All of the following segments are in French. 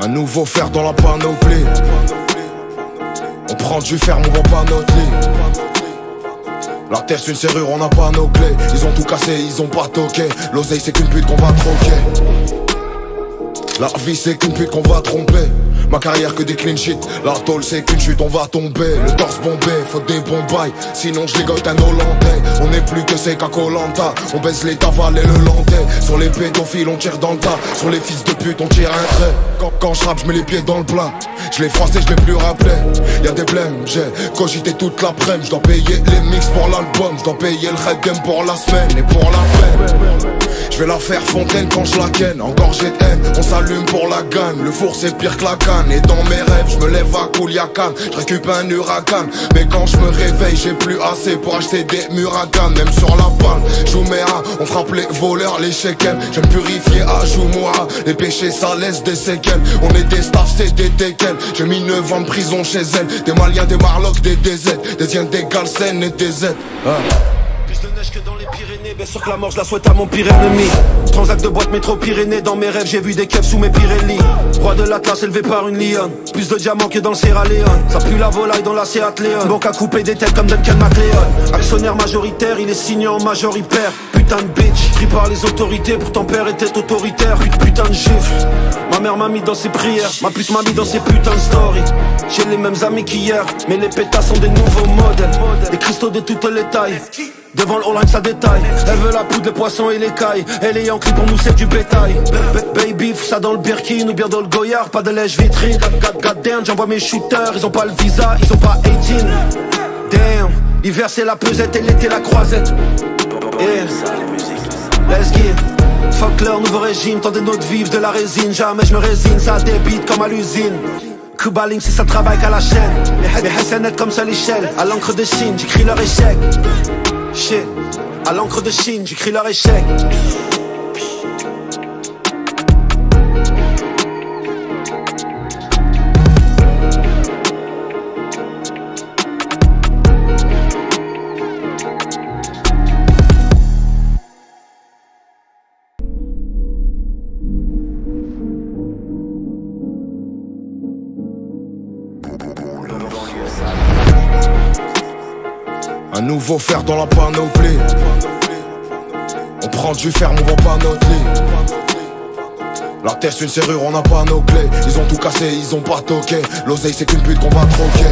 nouveau fer dans la panoplie. On prend du ferme, on vend pas notre lit. La terre c'est une serrure, on n'a pas nos clés. Ils ont tout cassé, ils ont pas toqué. L'oseille c'est qu'une pute qu'on va troquer. La vie c'est qu'une pute qu'on va tromper. Ma carrière que des clean shit. La tôle c'est qu'une chute, on va tomber. Le torse bombé, faut des bons bails. Sinon je ligote un Hollandais. On n'est plus que c'est qu'à Koh-Lanta. On baisse les tavales et le landais. Sur les pédophiles on tire dans le tas. Sur les fils de pute on tire un trait. Quand je rappe je mets les pieds dans le plat. Je l'ai froissé, je l'ai plus rappelé. Y'a des blèmes, j'ai cogité toute l'après-midi. Je dois payer les mix pour l'album. Je dois payer le red game pour la semaine et pour la peine. Je vais la faire fontaine quand je la ken. Encore j'ai de haine, on s'allume pour la gagne. Le four c'est pire que la canne. Et dans mes rêves je me lève à Kouliakan. Je récupère un huracan. Mais quand je me réveille j'ai plus assez pour acheter des Muragan. Même sur la balle, Jouméa, on frappe les voleurs, les shekels. J'aime purifier à Joumoua. Les péchés ça laisse des séquelles. On est des staffs, c'est des teckels. J'ai mis 9 ans de prison chez elle. Des Maliens, des Marlocks, des DZ. Des Indiens, des Galsen et des Z. Plus de neige que dans les Pyrénées, bien sûr que la mort je la souhaite à mon pire ennemi. Transac de boîte métro Pyrénées, dans mes rêves j'ai vu des keufs sous mes Pirelli. Roi de l'Atlas élevé par une lionne, plus de diamants que dans le Sierra Leone. Ça pue la volaille dans la Seat Leon. Banque à couper des têtes comme Duncan MacLeod. Actionnaire majoritaire, il est signé en majoritaire. Putain de bitch, pris par les autorités, pourtant père était autoritaire. Putain de gifle, ma mère m'a mis dans ses prières, ma pute m'a mis dans ses putains de stories. J'ai les mêmes amis qu'hier, mais les pétasses sont des nouveaux modèles. Des cristaux de toutes les tailles. Devant le all ça détaille. Elle veut la poudre, les poissons et les cailles. Elle est Yankee pour nous c'est du bétail. Baby, fous ça dans le Birkin ou bien dans le Goyard. Pas de lèche vitrine. God damn, j'envoie mes shooters. Ils ont pas le visa, ils ont pas 18. Damn, l'hiver c'est la pesette et l'été la croisette. Yeah, let's get. Fuck leur nouveau régime, tendez notre vivre de la résine. Jamais je me résigne, ça débite comme à l'usine. Cuba Link si ça travaille qu'à la chaîne. Les Hassanettes comme ça l'échelle. À l'encre de Chine, j'écris leur échec. Shit, à l'encre de Chine, j'écris leur échec. Un nouveau fer dans la panoplie. On prend du ferme, on vend pas notre lit. La terre c'est une serrure, on n'a pas nos clés. Ils ont tout cassé, ils ont pas toqué. L'oseille c'est qu'une pute qu'on va troquer.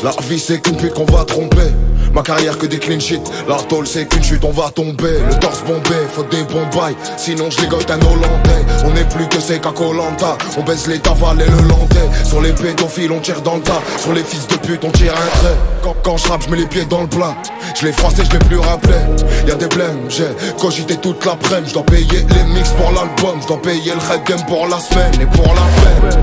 La vie c'est qu'une pute qu'on va tromper. Ma carrière que des clean shit. La tôle c'est qu'une chute, on va tomber. Le torse bombé, faut des bons bails. Sinon je ligote un Hollandais. On n'est plus que c'est qu'à Koh-Lanta. On baisse les tavales et le landais. Sur les pédophiles on tire dans le tas. Sur les fils de pute on tire un trait. Quand je rappe je mets les pieds dans le plat. Je l'ai froissé, je l'ai plus rappelé. Y'a des blèmes, j'ai cogité toute l'après-midi. Je dois payer les mix pour l'album. Je dois payer le red game pour la semaine et pour la peine.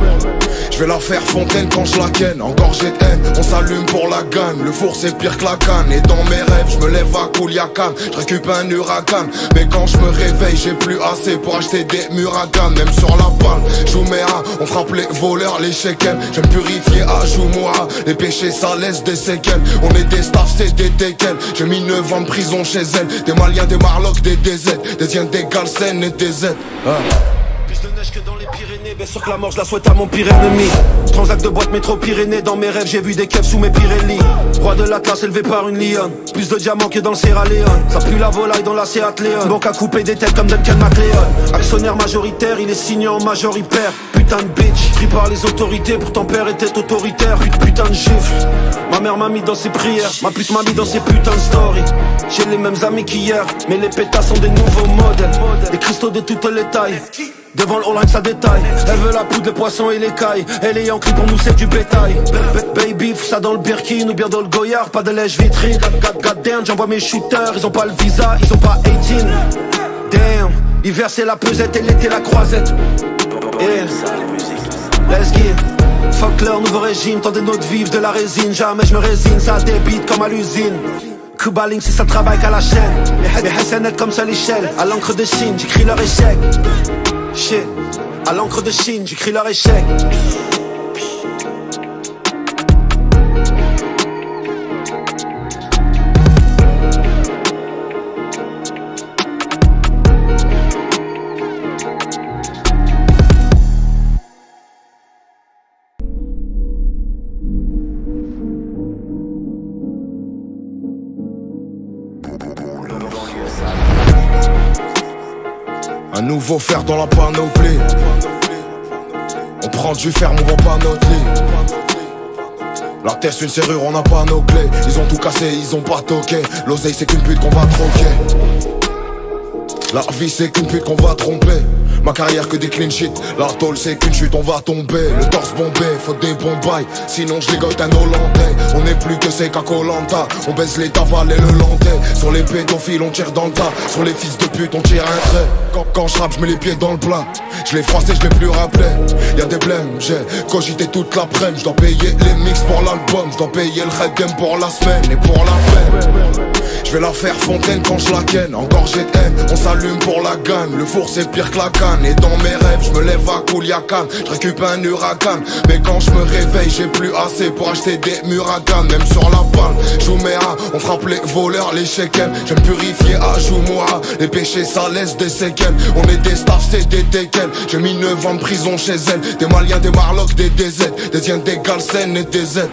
Je vais la faire fontaine quand je la ken. Encore j'ai de haine, on s'allume pour la gagne. Le four c'est pire que la canne. Et dans mes rêves je me lève à Kouliakan. Je récupère un huracan. Mais quand je me réveille j'ai plus assez pour acheter des Muragan. Même sur la balle, Jouméa, on frappe les voleurs, les shekels. J'aime purifier à Joumoua. Les péchés ça laisse des séquelles. On est des staffs, c'est des teckels. J'ai mis 9 ans de prison chez elle. Des Maliens, des Marlocks, des DZ. Des Indiens, des Galsen et des Z. Plus de neige que dans les Pyrénées, bien sûr que la mort je la souhaite à mon pire ennemi. Transac de boîte métro Pyrénées, dans mes rêves j'ai vu des keufs sous mes Pirelli. Roi de l'Atlas élevé par une lionne, plus de diamants que dans le Sierra Leone. Ça pue la volaille dans la Seat Leon. Banque à couper des têtes comme Duncan MacLeod. Actionnaire majoritaire, il est signé en majoritaire. Putain de bitch, pris par les autorités, pourtant père était autoritaire. Putain de gifle, ma mère m'a mis dans ses prières, ma pute m'a mis dans ses putains de stories. J'ai les mêmes amis qu'hier, mais les pétasses sont des nouveaux modèles. Des cristaux de toutes les tailles. Devant le all ça détaille. Elle veut la poudre, les poissons et les cailles. Elle est Yankee pour nous c'est du bétail. Baby, fous ça dans le Birkin ou bien dans le Goyard. Pas de lèche vitrine. God damn, j'envoie mes shooters. Ils ont pas le visa, ils ont pas 18. Damn, l'hiver c'est la pesette et l'été la croisette. Yeah, let's get. Fuck leur nouveau régime, tendez notre vivre de la résine. Jamais je me résigne, ça débite comme à l'usine. Cuba Link si ça travaille qu'à la chaîne. Les Hassanettes comme ça l'échelle. À l'encre de Chine, j'écris leur échec. Shit, à l'encre de Chine, j'écris leur échec. Un nouveau fer dans la panoplie. On prend du ferme, on vend pas notre lit. La terre c'est une serrure, on n'a pas nos clés. Ils ont tout cassé, ils ont pas toqué. L'oseille c'est qu'une pute qu'on va troquer. La vie c'est qu'une pute qu'on va tromper. Ma carrière que des clean shit. La tôle c'est qu'une chute, on va tomber. Le torse bombé, faut des bons bails. Sinon je ligote un Hollandais. On n'est plus que c'est qu'à Koh-Lanta. On baisse les tavales et le landais. Sur les pédophiles on tire dans le tas. Sur les fils de pute on tire un trait. Quand je rappe je mets les pieds dans le plat. Je l'ai froissé, je l'ai plus rappelé. Y'a des blèmes, j'ai cogité toute l'après-midi. Je dois payer les mix pour l'album. Je dois payer le rap game pour la semaine et pour la peine. Je vais la faire fontaine quand je la ken. Encore j'ai de haine, on s'allume pour la gagne. Le four c'est pire que la canne. Et dans mes rêves je me lève à Kouliakan. Je récupère un huracan. Mais quand je me réveille j'ai plus assez pour acheter des Muragan. Même sur la balle, Jouméa, on frappe les voleurs, les shekels. Je vais me purifier à Joumoua. Les péchés ça laisse des séquelles. On est des staffs, c'est des teckels. J'ai mis 9 ans de prison chez elle. Des Maliens, des Marlocks, des DZ. Des Indiens, des Galsen et des Z.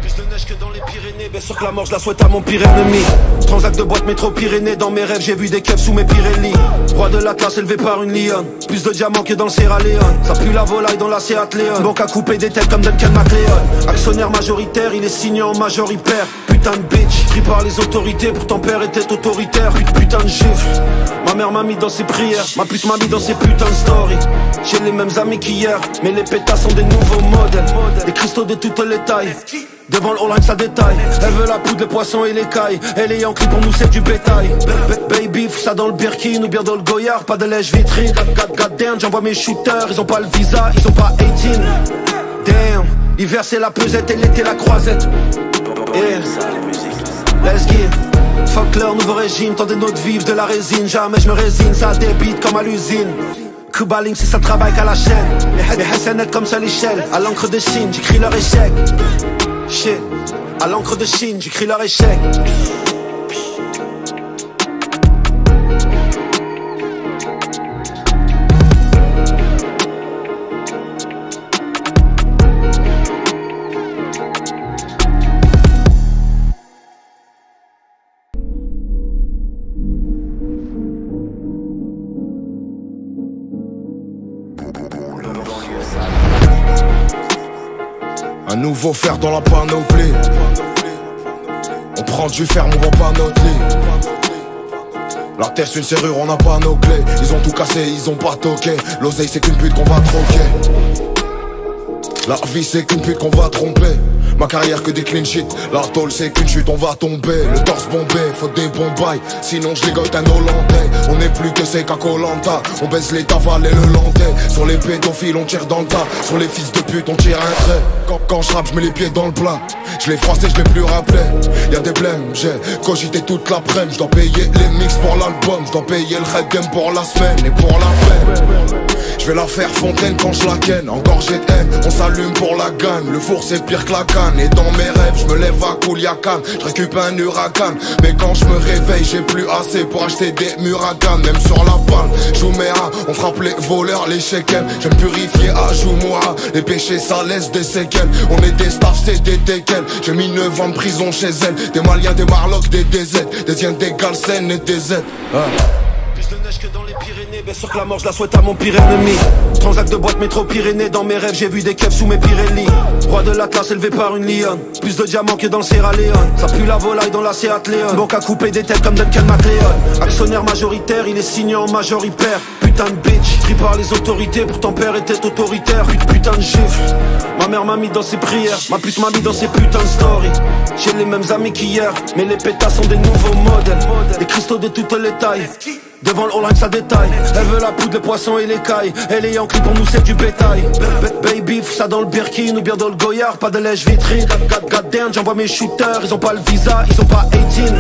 Plus de neige que dans les Pyrénées. Bien sûr que la mort je la souhaite à mon pire ennemi. Transac de boîte métro Pyrénées. Dans mes rêves j'ai vu des keufs sous mes Pirelli. Roi de la classe élevé par une lionne. Plus de diamants que dans le Sierra Leone. Ça pue la volaille dans la Seat Leon. Banque à couper des têtes comme Duncan MacLeod. Actionnaire majoritaire, il est signé en majoritaire. Putain de bitch, pris par les autorités. Pour ton père était autoritaire. Putain de gifle. Ma mère m'a mis dans ses prières. Ma pute m'a mis dans ses putains de stories. J'ai les mêmes amis qu'hier. Mais les pétasses sont des nouveaux modèles. Des cristaux de toutes les tailles. Devant le all ça détaille. Elle veut la poudre, les poissons et les cailles. Elle est Yankee pour nous c'est du bétail. Baby, fous ça dans le Birkin ou bien dans le Goyard. Pas de lèche vitrine. God damn, j'envoie mes shooters. Ils ont pas le visa, ils ont pas 18. Damn, l'hiver c'est la pesette et l'été la croisette. Yeah, let's get. Fuck leur nouveau régime, tendez notre vivre de la résine. Jamais je me résine, ça débite comme à l'usine. Cuba Link, c'est ça travail qu'à la chaîne. Les SNL comme ça l'échelle. À l'encre de Chine, j'écris leur échec. Shit, à l'encre de Chine, j'écris leur échec. Un nouveau fer dans la panoplie. On prend du ferme, on vend pas notre lit. La terre c'est une serrure, on n'a pas nos clés. Ils ont tout cassé, ils ont pas toqué. L'oseille c'est qu'une pute qu'on va troquer. La vie c'est qu'une pute qu'on va tromper. Ma carrière que des clean shit. La tôle c'est qu'une chute, on va tomber. Le torse bombé, faut des bons bails. Sinon je ligote un Hollandais. On n'est plus que c'est qu'à Koh-Lanta. On baisse les tavales et le landais. Sur les pédophiles on tire dans le tas. Sur les fils de pute on tire un trait. Quand je rappe je mets les pieds dans le plat. Je l'ai froissé, je l'ai plus rappelé. Y'a des blèmes, j'ai cogité toute l'après-midi. Je dois payer les mix pour l'album. Je dois payer le rap game pour la semaine et pour la peine. Je vais la faire fontaine quand je la ken. Encore j'ai de haine, on s'allume pour la gagne. Le four c'est pire que la canne. Et dans mes rêves je me lève à Kouliakan. Je récupère un huracan. Mais quand je me réveille j'ai plus assez pour acheter des Muragan. Même sur la balle, Jouméa, on frappe les voleurs, les shekels. Je vais me purifier à Joumoua. Les péchés ça laisse des séquelles. On est des staffs, c'est des teckels. J'ai mis 9 ans de prison chez elle. Des Maliens, des Marlocks, des DZ. Des Indiens, des Galsen et des Z. Plus de neige que dans les Pyrénées. Bien sûr que la mort je la souhaite à mon pire ennemi. Transac de boîte métro Pyrénées. Dans mes rêves j'ai vu des keufs sous mes Pirelli. Roi de la classe élevé par une lionne. Plus de diamants que dans le Sierra Leone. Ça pue la volaille dans la Seat Leon. Banque à couper des têtes comme Duncan MacLeod. Actionnaire majoritaire, il est signé en majoritaire. Putain de bitch, pris par les autorités. Pour ton père était autoritaire. Putain de gifle. Ma mère m'a mis dans ses prières. Ma pute m'a mis dans ses putains de stories. J'ai les mêmes amis qu'hier. Mais les pétasses sont des nouveaux modèles. Des cristaux de toutes les tailles. Devant le all ça détaille. Elle veut la poudre, les poissons et les cailles. Elle est Yankee pour nous c'est du bétail. Baby, fous ça dans le Birkin ou bien dans le Goyard. Pas de lèche vitrine. God damn, j'envoie mes shooters. Ils ont pas le visa, ils ont pas 18.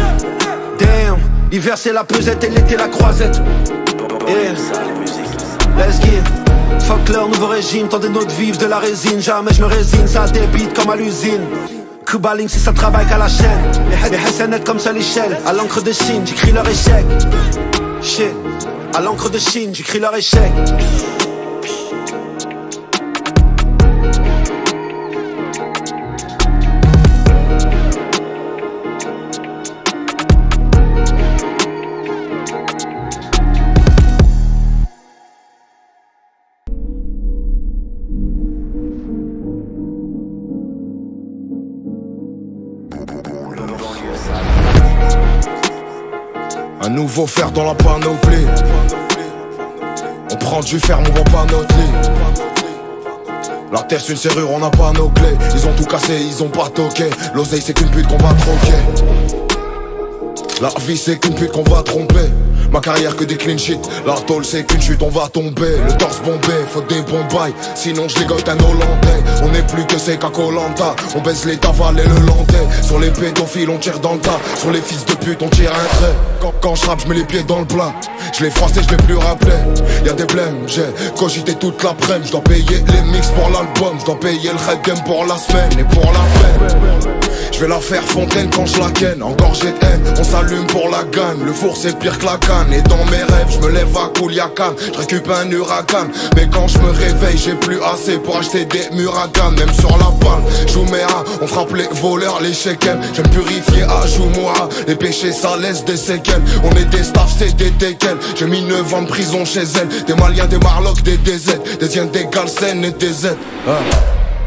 Damn, l'hiver c'est la pesette et l'été la croisette. Yeah, let's get. Fuck leur nouveau régime, tendez notre vivre de la résine. Jamais je me résine, ça débite comme à l'usine. Cuba Link, c'est ça travail qu'à la chaîne. Les SNL comme ça l'échelle. À l'encre de Chine, j'écris leur échec. Shit, à l'encre de Chine, j'écris leur échec. Un nouveau fer dans la panoplie. On prend du ferme, on vend pas notre lit. La terre c'est une serrure, on n'a pas nos clés. Ils ont tout cassé, ils ont pas toqué. L'oseille c'est qu'une pute qu'on va troquer. La vie c'est qu'une pute qu'on va tromper. Ma carrière que des clean shit. La tôle c'est qu'une chute, on va tomber. Le torse bombé, faut des bons bails. Sinon je ligote un Hollandais. On n'est plus que c'est qu'à Koh-Lanta. On baisse les tavales et le landais. Sur les pédophiles on tire dans le tas. Sur les fils de pute on tire un trait. Quand je rappe je mets les pieds dans le plat. Je l'ai froissé, je l'ai plus rappelé. Y'a des blèmes, j'ai cogité toute l'après-midi. Je dois payer les mix pour l'album. Je dois payer le red game pour la semaine et pour la peine. Je vais la faire fontaine quand je la ken. Encore j'ai de haine, on s'allume pour la gagne. Le four c'est pire que la canne. Et dans mes rêves je me lève à Kouliakan. Je récupère un huracan. Mais quand je me réveille j'ai plus assez pour acheter des muragans. Même sur la balle, Jouméa, on frappe les voleurs, les shekels. J'aime purifier à Joumoura. Les péchés ça laisse des séquelles. On est des staffs, c'est des teckels. J'ai mis 9 ans de prison chez elle. Des Maliens, des Marlocks, des DZ. Des Indiens, des Galsen et des Z.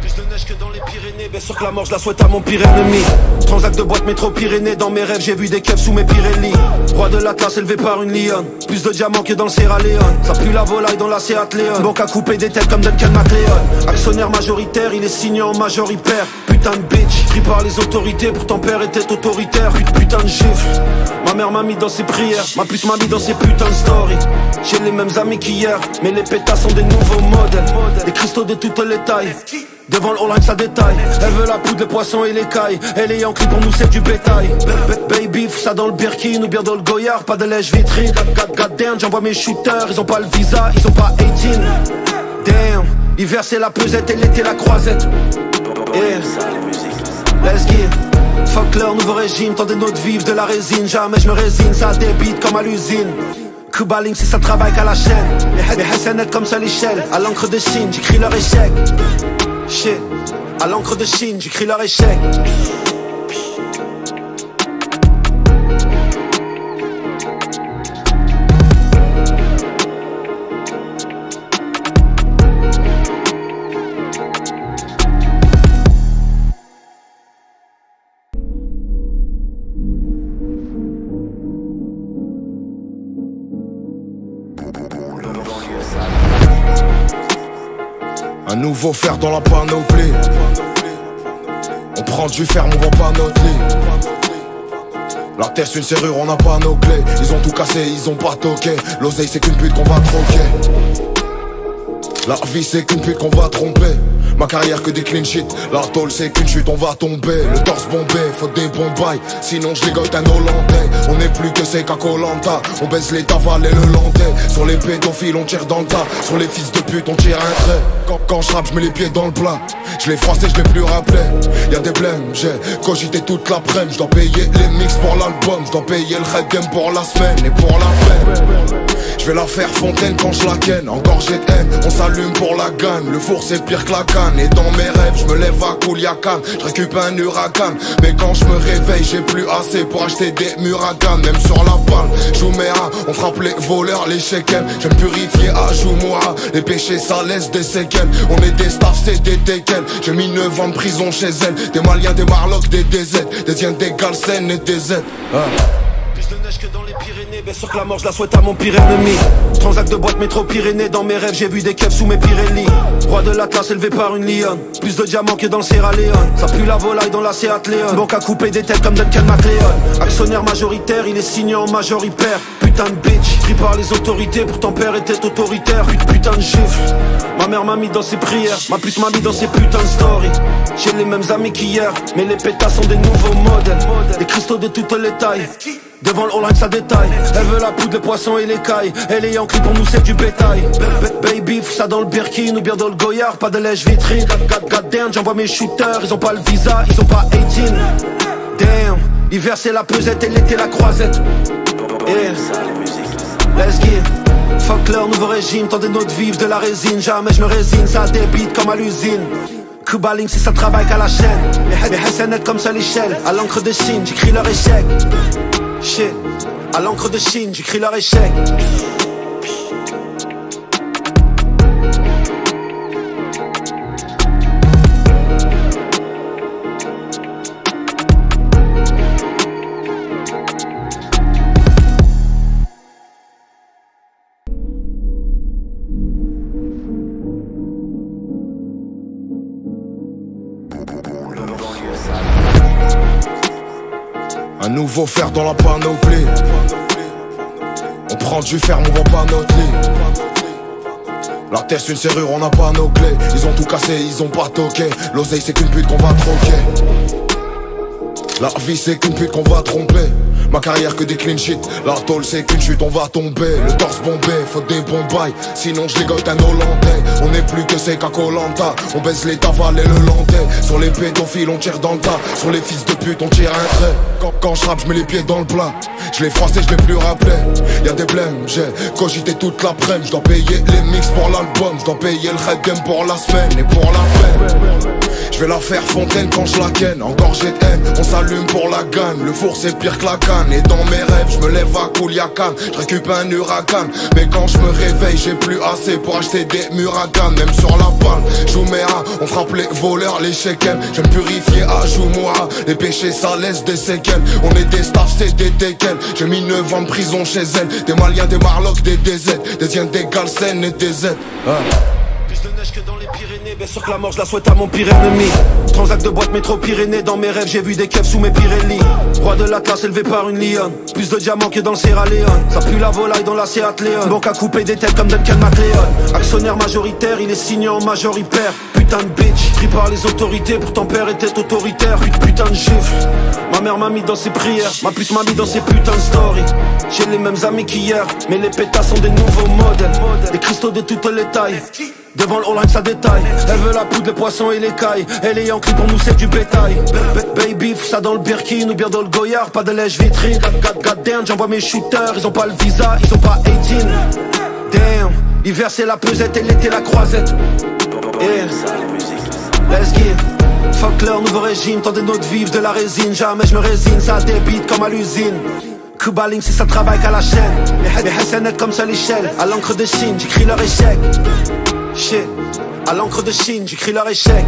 Plus de neige que dans les Pyrénées, bien sûr que la mort je la souhaite à mon pire ennemi. Transac de boîte métro Pyrénées, dans mes rêves j'ai vu des keufs sous mes Pirelli. Roi de l'Atlas élevé par une lionne, plus de diamants que dans le Sierra Leone. Ça pue la volaille dans la Seat Leon. Banque à couper des têtes comme Duncan MacLeod. Actionnaire majoritaire, il est signé en majoritaire. Putain de bitch, pris par les autorités, pourtant père était autoritaire. Putain de gifle, ma mère m'a mis dans ses prières, ma pute m'a mis dans ses putains de stories. J'ai les mêmes amis qu'hier, mais les pétasses sont des nouveaux modèles. Des cristaux de toutes les tailles. Devant le All ça détaille. Elle veut la poudre, les poissons et les cailles. Elle est Yankee, pour nous c'est du bétail. Baby, fous ça dans le Birkin ou bien dans le Goyard. Pas de lèche vitrine. God damn, j'envoie mes shooters. Ils ont pas le visa, ils ont pas 18. Damn, l'hiver c'est la pesette et l'été la croisette. Yeah, let's get. Fuck leur nouveau régime, tendez notre vivre de la résine. Jamais je me résigne, ça débite comme à l'usine. Cuba Link, c'est ça travaille qu'à la chaîne. Les SNL comme ça l'échelle. À l'encre de Chine, j'écris leur échec. Shit, à l'encre de Chine, j'écris leur échec. Un nouveau fer dans la panoplie. On prend du ferme, on vend pas notre lit. La terre c'est une serrure, on n'a pas nos clés. Ils ont tout cassé, ils ont pas toqué. L'oseille c'est qu'une pute qu'on va troquer. La vie c'est qu'une pute qu'on va tromper. Ma carrière que des clean shit. La tôle c'est qu'une chute, on va tomber. Le torse bombé, faut des bons bails. Sinon je ligote un Hollandais. On n'est plus que c'est qu'à Koh-Lanta. On baisse les tavales et le landais. Sur les pédophiles on tire dans le tas. Sur les fils de pute on tire un trait. Quand je rappe je mets les pieds dans le plat. Je l'ai froissé, je l'ai plus rappelé. Y'a des blèmes, j'ai cogité toute l'après-midi. Je dois payer les mix pour l'album. Je dois payer le red game pour la semaine et pour la peine. Je vais la faire fontaine quand je la ken. Encore j'ai de haine, on s'allume pour la gagne. Le four c'est pire que la canne. Et dans mes rêves je me lève à Kouliakan. Je récupère un huracan. Mais quand je me réveille j'ai plus assez pour acheter des muragans. Même sur la balle, Jouméa, on frappe les voleurs, les shekels. J'aime purifier à Joumoura. Les péchés ça laisse des séquelles. On est des staffs, c'est des teckels. J'ai mis 9 ans de prison chez elle. Des Maliens, des Marlocks, des DZ. Des Indiens, des Galsen et des Z. Plus de neige que dans les Pyrénées, bien sûr que la mort je la souhaite à mon pire ennemi. Transac de boîte métro Pyrénées, dans mes rêves j'ai vu des keufs sous mes Pirelli. Roi de l'Atlas élevé par une lionne, plus de diamants que dans le Sierra Leone. Ça pue la volaille dans la Seat Leon. Banque à couper des têtes comme Duncan MacLeod. Actionnaire majoritaire, il est signé en majoritaire. Putain de bitch, pris par les autorités, pourtant père était autoritaire. Putain de gifle, ma mère m'a mis dans ses prières, ma pute m'a mis dans ses putains de stories. J'ai les mêmes amis qu'hier, mais les pétasses sont des nouveaux modèles. Des cristaux de toutes les tailles. Devant le All ça détaille. Elle veut la poudre, les poissons et les cailles. Elle est Yankee, pour nous c'est du bétail. Baby, fous ça dans le Birkin ou bien dans le Goyard. Pas de lèche vitrine. God damn, j'envoie mes shooters. Ils ont pas le visa, ils ont pas 18. Damn, l'hiver c'est la pesette et l'été la croisette. Yeah, let's get. Fuck leur nouveau régime, tendez notre vivre de la résine. Jamais je me résigne, ça débite comme à l'usine. Cuba Link, c'est ça travaille qu'à la chaîne. Les SNL comme ça l'échelle. À l'encre de Chine, j'écris leur échec. Shit, à l'encre de Chine, j'écris leur échec. Un nouveau fer dans la panoplie. On prend du ferme, on vend pas notre lit. La terre c'est une serrure, on n'a pas nos clés. Ils ont tout cassé, ils ont pas toqué. L'oseille c'est qu'une pute qu'on va troquer. La vie c'est qu'une pute qu'on va tromper. Ma carrière que des clean shit. La tôle c'est qu'une chute, on va tomber. Le torse bombé, faut des bons bails. Sinon je ligote un Hollandais. On n'est plus que c'est qu'à Koh-Lanta. On baisse les tavales et le landais. Sur les pédophiles on tire dans le tas. Sur les fils de pute on tire un trait. Quand je rappe je mets les pieds dans le plat. Je l'ai froissé, je l'ai plus rappelé. Y'a des blèmes, j'ai cogité toute l'après-midi. Je dois payer les mix pour l'album. Je dois payer le red game pour la semaine et pour la peine. Je vais la faire fontaine quand je la ken. Encore j'ai de haine, on s'allume pour la gagne. Le four c'est pire que la canne. Et dans mes rêves je me lève à Kouliakan. Je récupère un huracan. Mais quand je me réveille j'ai plus assez pour acheter des Muragan. Même sur la balle, Jouméa, on frappe les voleurs, les shekels. Je vais me purifier à Joumoua. Les péchés ça laisse des séquelles. On est des staffs, c'est des teckels. J'ai mis 9 ans de prison chez elle. Des Maliens, des Marlocks, des DZ. Des Indiens, des Galsen et des Z. Plus de neige que dans les Pyrénées, bien sûr que la mort je la souhaite à mon pire ennemi. Transac de boîte métro Pyrénées, dans mes rêves j'ai vu des keufs sous mes Pirelli. Roi de l'Atlas élevé par une lionne, plus de diamants que dans le Sierra Leone. Ça pue la volaille dans la Seat Leon. Banque à couper des têtes comme Duncan MacLeod. Actionnaire majoritaire, il est signé en majoritaire. Putain de bitch, pris par les autorités, pourtant père était autoritaire. Putain de gifle, ma mère m'a mis dans ses prières, ma pute m'a mis dans ses putains de stories. J'ai les mêmes amis qu'hier, mais les pétasses sont des nouveaux modèles. Des cristaux de toutes les tailles. Devant le all ça détaille. Elle veut la poudre, les poissons et les cailles. Elle est Yankee pour nous c'est du bétail. Baby, ça dans le Birkin ou bien dans le Goyard. Pas de lèche vitrine. God damn, j'envoie mes shooters. Ils ont pas le visa, ils ont pas 18. Damn, l'hiver c'est la pesette et l'été la croisette. Yeah, let's get. Fuck leur nouveau régime, tendez notre vivre de la résine. Jamais je me résigne, ça débite comme à l'usine. Cuba Link si ça travaille qu'à la chaîne. Les Hassanettes comme ça l'échelle. À l'encre de Chine, j'écris leur échec. Shit, à l'encre de Chine, j'écris leur échec.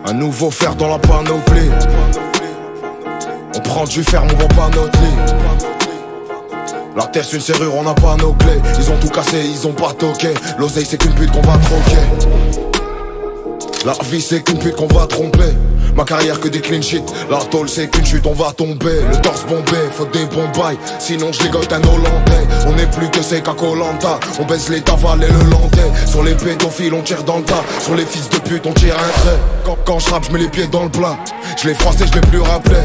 Un nouveau fer dans la panoplie. On prend du ferme, on vend pas notre lit. La terre c'est une serrure, on n'a pas nos clés. Ils ont tout cassé, ils ont pas toqué. L'oseille c'est qu'une pute qu'on va troquer. La vie c'est qu'une pute qu'on va tromper. Ma carrière que des clean shit. La tôle c'est qu'une chute, on va tomber. Le torse bombé, faut des bons bails. Sinon je ligote un Hollandais. On n'est plus que c'est qu'à Koh-Lanta. On baisse les tavales et le landais. Sur les pédophiles on tire dans le tas. Sur les fils de pute on tire un trait. Quand je rappe je mets les pieds dans le plat. Je l'ai froissé, je l'ai plus rappelé.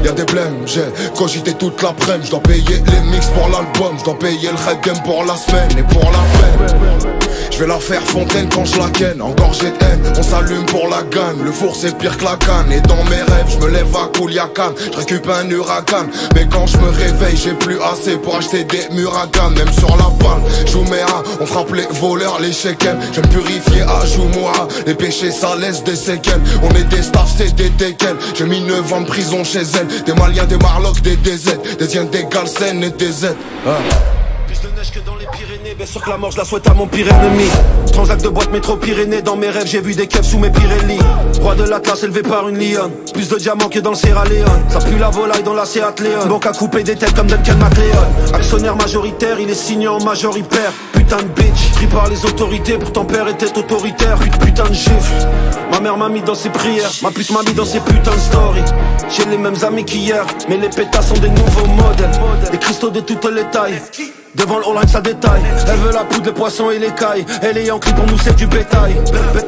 Y'a des blèmes, j'ai cogité toute l'après-midi. Je dois payer les mix pour l'album. Je dois payer le red game pour la semaine et pour la peine. Je vais la faire fontaine quand je la ken. Encore j'ai de haine, on s'allume pour la gagne. Le four c'est pire que la canne. Et dans mes rêves je me lève à Kouliakan. Je récupère un huracan. Mais quand je me réveille j'ai plus assez pour acheter des Muragan. Même sur la balle, Jouméa, on frappe les voleurs, les shekels. Je vais me purifier à Joumoua. Les péchés ça laisse des séquelles. On est des staffs, c'est des teckels. J'ai mis 9 ans de prison chez elle. Des Maliens, des Marlocks, des DZ. Des Indiens, des Galsen et des Z. Plus de neige que dans les Pyrénées, bien sûr que la mort je la souhaite à mon pire ennemi. Transac de boîte métro Pyrénées, dans mes rêves j'ai vu des keufs sous mes Pirelli. Roi de l'Atlas élevé par une lionne, plus de diamants que dans le Sierra Leone. Ça pue la volaille dans la Seat Leon. Banque à couper des têtes comme Duncan MacLeod. Actionnaire majoritaire, il est signé en majoritaire. Putain de bitch, pris par les autorités, pourtant père était autoritaire. Putain de gifle, ma mère m'a mis dans ses prières, ma pute m'a mis dans ses putains de stories. J'ai les mêmes amis qu'hier, mais les pétasses sont des nouveaux modèles. Des cristaux de toutes les tailles. Devant le all ça détaille. Elle veut la poudre, les poissons et les cailles. Elle est Yankee pour nous c'est du bétail.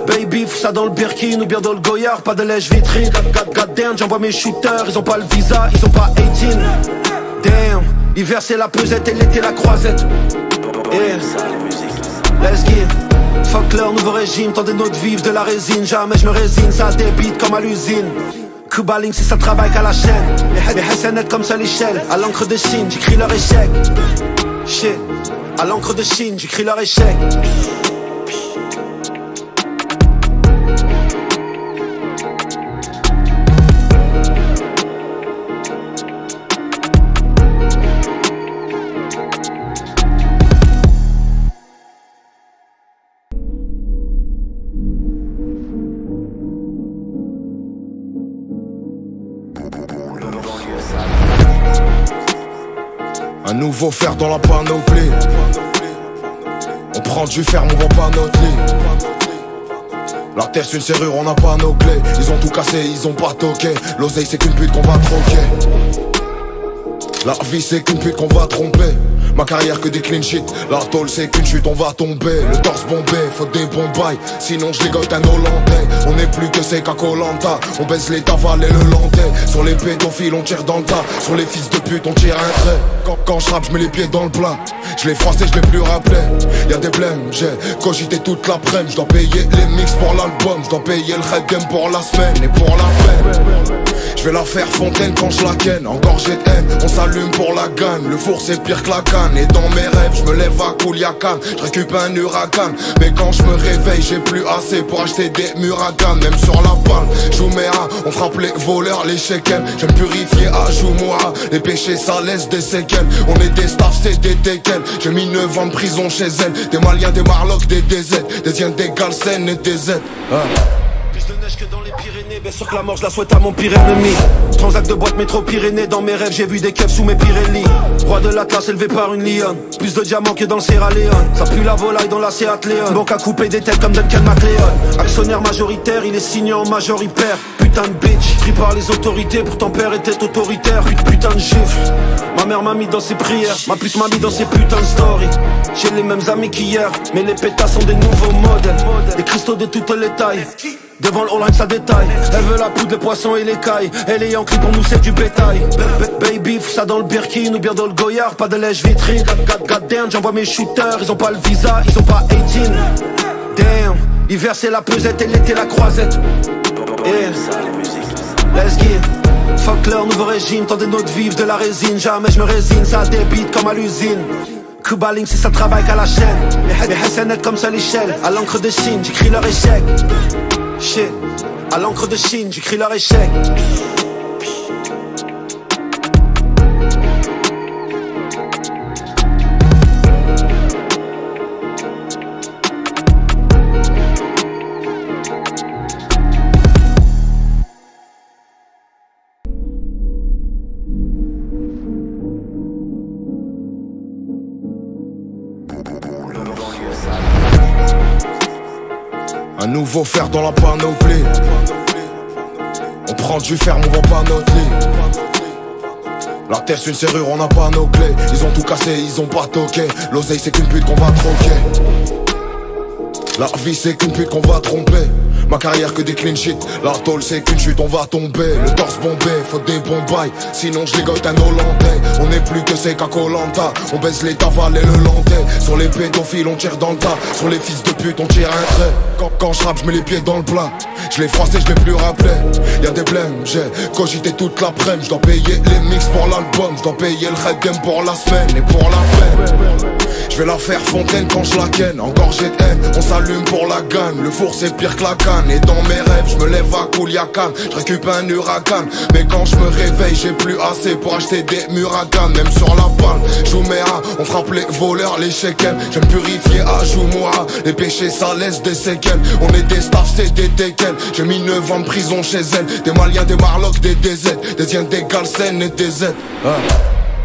Baby, ça dans le Birkin ou bien dans le Goyard. Pas de lèche vitrine. God damn, j'envoie mes shooters. Ils ont pas le visa, ils ont pas 18. Damn, l'hiver c'est la pesette et l'été la croisette. Yeah, let's get. Fuck leur nouveau régime, tendez notre vivre de la résine. Jamais je me résigne, ça débite comme à l'usine. Cuba Link si ça travaille qu'à la chaîne. Les Hassanettes comme ça l'échelle. À l'encre de Chine, j'écris leur échec. Shit, à l'encre de Chine, j'écris leur échec. nouveau fer dans la panoplie. On prend du ferme, on vend pas notre lit. La terre c'est une serrure, on n'a pas nos clés. Ils ont tout cassé, ils ont pas toqué. L'oseille c'est qu'une pute qu'on va troquer. La vie c'est qu'une pute qu'on va tromper. Ma carrière que des clean shit. La tôle c'est qu'une chute, on va tomber. Le torse bombé, faut des bons bails. Sinon je dégote un Hollandais. On n'est plus que c'est qu'à Koh-Lanta. On baisse les tavales et le landais. Sur les pédophiles on tire dans le tas. Sur les fils de pute on tire un trait. Quand je rappe je mets les pieds dans le plat. Je l'ai froissé, je l'ai plus rappelé. Y'a des blèmes, j'ai cogité toute l'après-midi. Je dois payer les mix pour l'album. Je dois payer le rap game pour la semaine et pour la peine. Je vais la faire fontaine quand je la ken. Encore j'ai de haine, on s'allume pour la gagne. Le four c'est pire que la canne. Et dans mes rêves je me lève à Kouliakan. Je récupère un huracan. Mais quand je me réveille j'ai plus assez pour acheter des muragans. Même sur la balle, Jouméa, on frappe les voleurs, les shekels. J'aime purifier à Joumoua. Les péchés ça laisse des séquelles. On est des staffs, c'est des déquels. J'ai mis 9 ans de prison chez elle. Des Maliens, des Marlocs, des DZ. Des Indiens, des Galsen et des Z. Plus de neige que dans les Pyrénées, bien sûr que la mort je la souhaite à mon pire ennemi. Transac de boîte métro Pyrénées, dans mes rêves j'ai vu des keufs sous mes Pirelli. Roi de l'Atlas élevé par une lionne. Plus de diamants que dans le Sierra Leone. Ça pue la volaille dans la Seat Leon. Banque à couper des têtes comme Duncan MacLeod. Actionnaire majoritaire, il est signé en majoritaire. Putain de bitch, pris par les autorités, pourtant père était autoritaire. Putain de gifle. Ma mère m'a mis dans ses prières, ma pute m'a mis dans ses putains de stories. J'ai les mêmes amis qu'hier, mais les pétasses sont des nouveaux modèles. Des cristaux de toutes les tailles. Devant le all ça détaille. Elle veut la poudre, les poissons et les cailles. Elle est Yankee pour nous c'est du bétail. Baby, fous ça dans le Birkin ou bien dans le Goyard. Pas de lèche vitrine. God damn, j'envoie mes shooters. Ils ont pas le visa, ils ont pas 18. Damn, hiver c'est la pesette et l'été la croisette. Yeah, let's get. Fuck leur nouveau régime, tendez notre vivre de la résine. Jamais je me résine, ça débite comme à l'usine. Cuba Link, c'est ça travail qu'à la chaîne. Les SNL comme ça l'échelle. À l'encre de Chine, j'écris leur échec. Shit, à l'encre de Chine, j'écris leur échec. Un nouveau fer dans la panoplie. On prend du ferme, on vend pas notre lit. La terre c'est une serrure, on n'a pas nos clés. Ils ont tout cassé, ils ont pas toqué. L'oseille c'est qu'une pute qu'on va troquer. La vie c'est qu'une pute qu'on va tromper. Ma carrière que des clean shit. La tôle c'est qu'une chute, on va tomber. Le torse bombé, faut des bons bails. Sinon je dégote un Hollandais. On n'est plus que c'est qu'à Koh-Lanta. On baisse les tavales et le landais. Sur les pédophiles on tire dans le tas. Sur les fils de pute on tire un trait. Quand je rappe je mets les pieds dans le plat. Je l'ai froissé, je l'ai plus rappelé. Y'a des blèmes, j'ai cogité toute l'après-midi. Je dois payer les mix pour l'album. Je dois payer le rap game pour la semaine et pour la peine. Je vais la faire fontaine quand je la ken. Encore j'ai de haine, on s'allume pour la gagne. Le four c'est pire que la canne. Et dans mes rêves je me lève à Kouliakan. Je récupère un huracan. Mais quand je me réveille j'ai plus assez pour acheter des muragans. Même sur la balle, Jouméa, on frappe les voleurs, les shekels. J'aime purifier à Joumoua. Les péchés ça laisse des séquelles. On est des staffs, c'est des déquels. J'ai mis 9 ans de prison chez elle. Des Maliens, des Marlocs, des DZ. Des Indiens, des Galsen et des Z.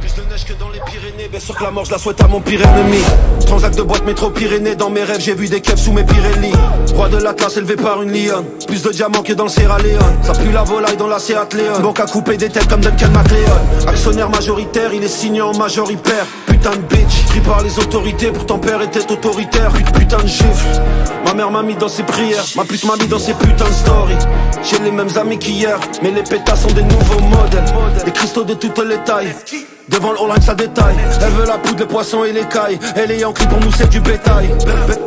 Plus de neige que dans les Pyrénées, bien sûr que la mort je la souhaite à mon pire ennemi. Transac de boîte métro Pyrénées, dans mes rêves j'ai vu des keufs sous mes Pirelli. Roi de l'Atlas élevé par une lionne. Plus de diamants que dans le Sierra Leone. Ça pue la volaille dans la Seat Leon. Banque à couper des têtes comme Duncan MacLeod. Actionnaire majoritaire, il est signé en majoritaire. Putain de bitch, pris par les autorités, pourtant père était autoritaire. Putain de gifle. Ma mère m'a mis dans ses prières, ma pute m'a mis dans ses putains de stories. J'ai les mêmes amis qu'hier, mais les pétasses sont des nouveaux modèles. Des cristaux de toutes les tailles. Devant le all ça détaille. Elle veut la poudre, les poissons et les cailles. Elle est Yankee pour nous c'est du bétail.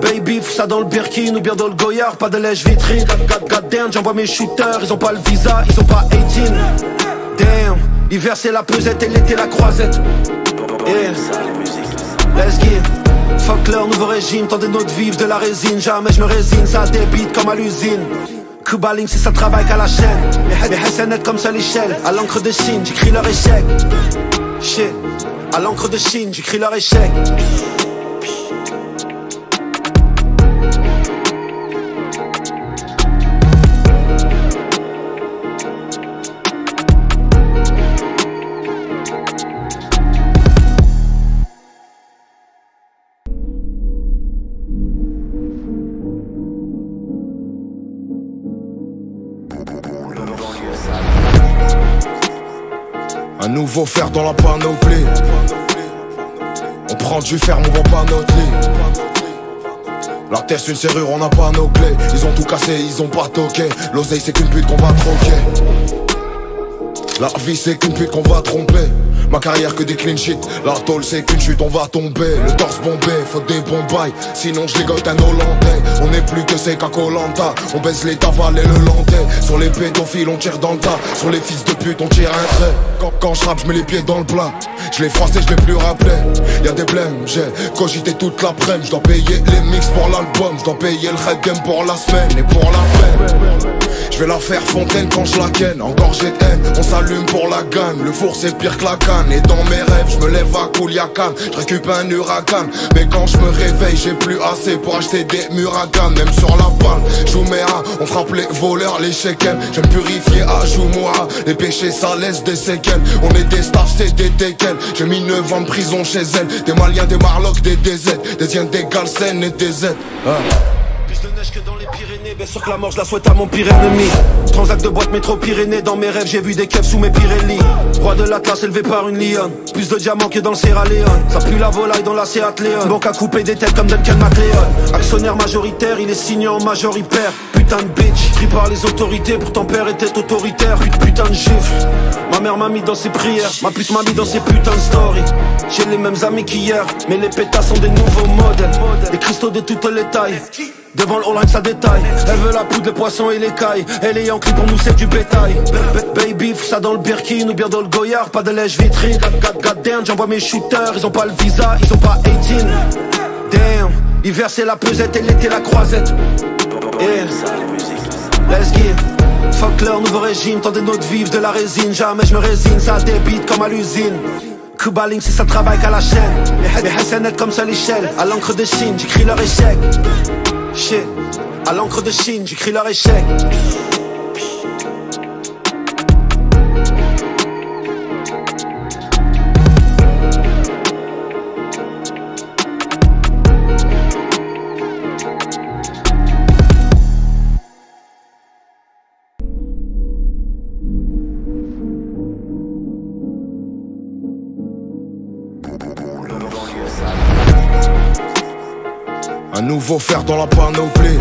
Baby, fous ça dans le Birkin ou bien dans le Goyard. Pas de lèche vitrine. God damn, j'envoie mes shooters. Ils ont pas le visa, ils ont pas 18. Damn, hiver c'est la pesette et l'été la croisette. Yeah, let's get. Fuck leur nouveau régime, tendez notre vivre de la résine. Jamais je me résine, ça débite comme à l'usine. Cuba Link, c'est ça travail qu'à la chaîne. Les SNL comme ça l'échelle. À l'encre de Chine, j'écris leur échec. Shit, à l'encre de Chine, j'écris leur échec. nouveau fer dans la panoplie. On prend du ferme, on vend pas notre lit. La terre c'est une serrure, on n'a pas nos clés. Ils ont tout cassé, ils ont pas toqué. L'oseille c'est qu'une pute qu'on va troquer. La vie c'est qu'une pute qu'on va tromper. Ma carrière que des clean shit. La tôle c'est qu'une chute, on va tomber. Le torse bombé, faut des bons bails. Sinon je ligote un Hollandais. On n'est plus que c'est qu'à Koh-Lanta. On baisse les tavales et le landais. Sur les pédophiles on tire dans le tas. Sur les fils de pute on tire un trait. Quand je rappe je mets les pieds dans le plat. Je l'ai froissé, je l'ai plus rappelé. Y'a des blèmes, j'ai cogité toute l'après-midi. Je dois payer les mix pour l'album. Je dois payer le red game pour la semaine et pour la peine. Je vais la faire fontaine quand je la ken. Encore j'ai de haine, on s'allume pour la gagne. Le four c'est pire que la canne. Et dans mes rêves je me lève à Kouliakan. Je récupère un huracan. Mais quand je me réveille j'ai plus assez pour acheter des muragans. Même sur la balle, Jouméa, on frappe les voleurs, les shekels. J'aime purifier à Joumoua. Les péchés ça laisse des séquelles. On est des staffs, c'est des teckels. J'ai mis 9 ans de prison chez elle. Des Maliens, des Marlocks, des DZ. Des Indiens, des Galsen et des Z. Plus de neige que dans les Pyrénées, bien sûr que la mort je la souhaite à mon pire ennemi. Transac de boîte métro Pyrénées, dans mes rêves j'ai vu des keufs sous mes Pirelli. Roi de l'Atlas élevé par une lionne, plus de diamants que dans le Sierra Leone. Ça pue la volaille dans la Seat Leon. Banque à couper des têtes comme Duncan MacLeod. Actionnaire majoritaire, il est signé en majoritaire. Putain de bitch, pris par les autorités, pourtant père était autoritaire. Putain de gifle, ma mère m'a mis dans ses prières, ma pute m'a mis dans ses putains de stories. J'ai les mêmes amis qu'hier, mais les pétasses sont des nouveaux modèles. Les cristaux de toutes les tailles, devant le All ça détaille. Elle veut la poudre, les poissons et les cailles. Elle est Yankee, pour nous c'est du bétail. Baby, fous ça dans le Birkin ou bien dans le Goyard. Pas de lèche vitrine, god damn, j'envoie mes shooters. Ils ont pas le visa, ils ont pas 18. Damn, l'hiver c'est la pesette et l'été la croisette. Yeah, let's get. Fuck leur nouveau régime, tendez notre vivre de la résine. Jamais je me résigne, ça débite comme à l'usine. Kubaling c'est ça travaille qu'à la chaîne. Les Hassanettes comme ça l'échelle. À l'encre de Chine, j'écris leur échec. Shit, à l'encre de Chine, j'écris leur échec. Un nouveau fer dans la panoplie.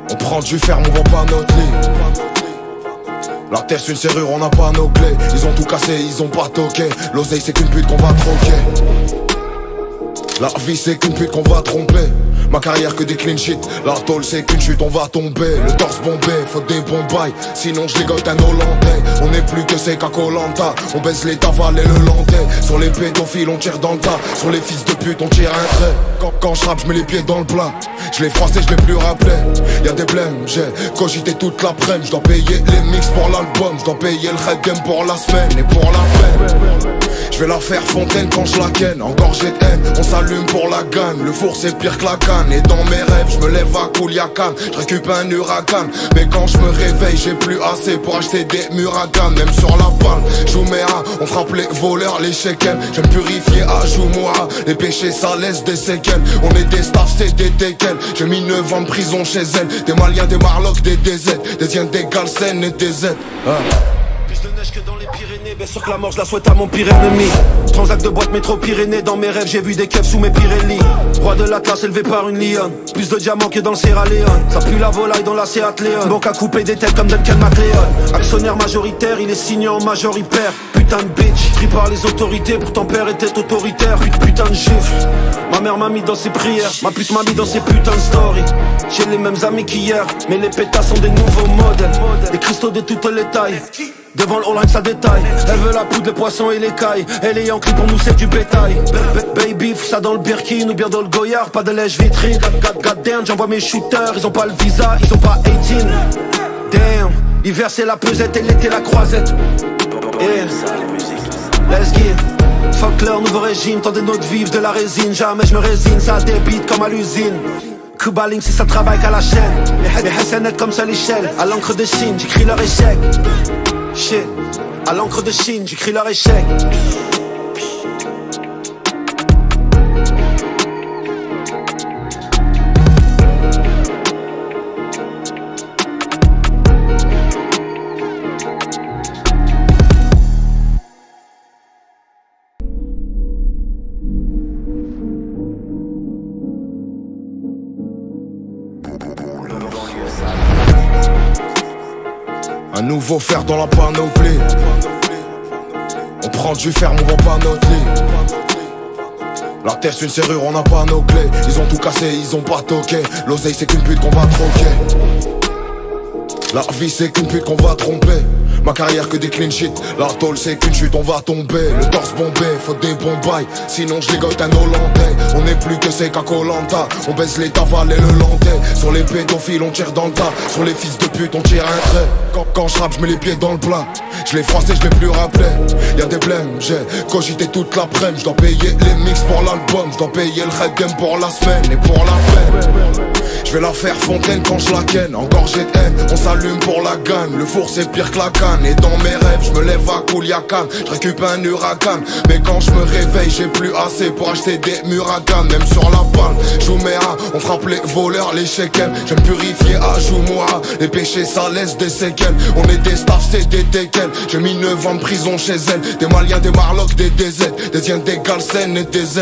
On prend du ferme, on vend pas notre lit. La terre c'est une serrure, on n'a pas nos clés. Ils ont tout cassé, ils ont pas toqué. L'oseille c'est qu'une pute qu'on va troquer. La vie c'est qu'une pute qu'on va tromper. Ma carrière que des clean shit. La tôle c'est qu'une chute, on va tomber. Le torse bombé, faut des bons bails. Sinon je ligote un Hollandais. On n'est plus que c'est qu'à Koh-Lanta. On baisse les tavales et le landais. Sur les pédophiles on tire dans le tas. Sur les fils de pute on tire un trait. Quand je rappe je mets les pieds dans le plat. Je l'ai froissé, je l'ai plus rappelé. Y'a des blèmes, j'ai cogité toute l'après-midi. Je dois payer les mix pour l'album. Je dois payer le red game pour la semaine et pour la peine. Je vais la faire fontaine quand je la ken. Encore j'ai de haine, on s'allume pour la gagne. Le four c'est pire que la canne. Et dans mes rêves je me lève à Kouliakan. Je récupère un huracan. Mais quand je me réveille j'ai plus assez pour acheter des muragans. Même sur la balle, Jouméa, on frappe les voleurs, les shekels. J'aime purifier à Joumoua. Les péchés ça laisse des séquelles. On est des staffs, c'est des teckels. J'ai mis 9 ans de prison chez elle. Des Maliens, des Marlocks, des DZ. Des Indiens, des Galsen et des Z. Plus de neige que dans les Pyrénées, bien sûr que la mort je la souhaite à mon pire ennemi. Transac de boîte métro Pyrénées, dans mes rêves j'ai vu des keufs sous mes Pirelli. Roi de l'Atlas élevé par une lionne, plus de diamants que dans le Sierra Leone. Ça pue la volaille dans la Seat Leon. Banque à couper des têtes comme Duncan MacLeod. Actionnaire majoritaire, il est signé en majoritaire. Putain de bitch, pris par les autorités, pourtant père était autoritaire. Putain de gifle, ma mère m'a mis dans ses prières, ma pute m'a mis dans ses putains de stories. J'ai les mêmes amis qu'hier, mais les pétasses sont des nouveaux modèles. Les cristaux de toutes les tailles, devant le All ça détaille. Elle veut la poudre, les poissons et les cailles. Elle est Yankee, pour nous c'est du bétail. Baby, fous ça dans le Birkin ou bien dans le Goyard. Pas de lèche vitrine, god damn, j'envoie mes shooters. Ils ont pas le visa, ils ont pas 18. Damn, l'hiver c'est la pesette et l'été la croisette. Yeah, let's get. Fuck leur nouveau régime, tendez notre vivre de la résine. Jamais je me résigne, ça débite comme à l'usine. Kubaling c'est ça travaille qu'à la chaîne. Les Hassanettes comme ça l'échelle. À l'encre de Chine, j'écris leur échec. Shit, à l'encre de Chine, j'écris leur échec. Un nouveau fer dans la panoplie. On prend du ferme, on vend pas notre lit. La terre c'est une serrure, on n'a pas nos clés. Ils ont tout cassé, ils ont pas toqué. L'oseille c'est qu'une pute qu'on va troquer. La vie c'est qu'une pute qu'on va tromper. Ma carrière que des clean shit. La tôle c'est qu'une chute, on va tomber. Le torse bombé, faut des bons bails. Sinon je ligote un Hollandais. On n'est plus que c'est qu'à Koh-Lanta. On baisse les tavales et le landais. Sur les pédophiles on tire dans le tas. Sur les fils de pute on tire un trait. Quand je rappe je mets les pieds dans le plat. Je l'ai froissé, je l'ai plus rappelé. Y'a des blèmes, j'ai cogité toute l'après-midi. Je dois payer les mix pour l'album. Je dois payer le red game pour la semaine et pour la peine. Je vais la faire fontaine quand je la ken. Encore j'ai de haine, on s'allume pour la gagne. Le four c'est pire que la canne. Et dans mes rêves je me lève à Kouliakan. Je récupère un huracan. Mais quand je me réveille j'ai plus assez pour acheter des Muragan. Même sur la balle, Jouméa, on frappe les voleurs, les shekels. Je me purifier à Joumoua. Les péchés ça laisse des séquelles. On est des staffs, c'est des teckels. J'ai mis 9 ans de prison chez elle. Des Maliens, des Marlocks, des DZ. Des Indiens, des Galsen et des Z.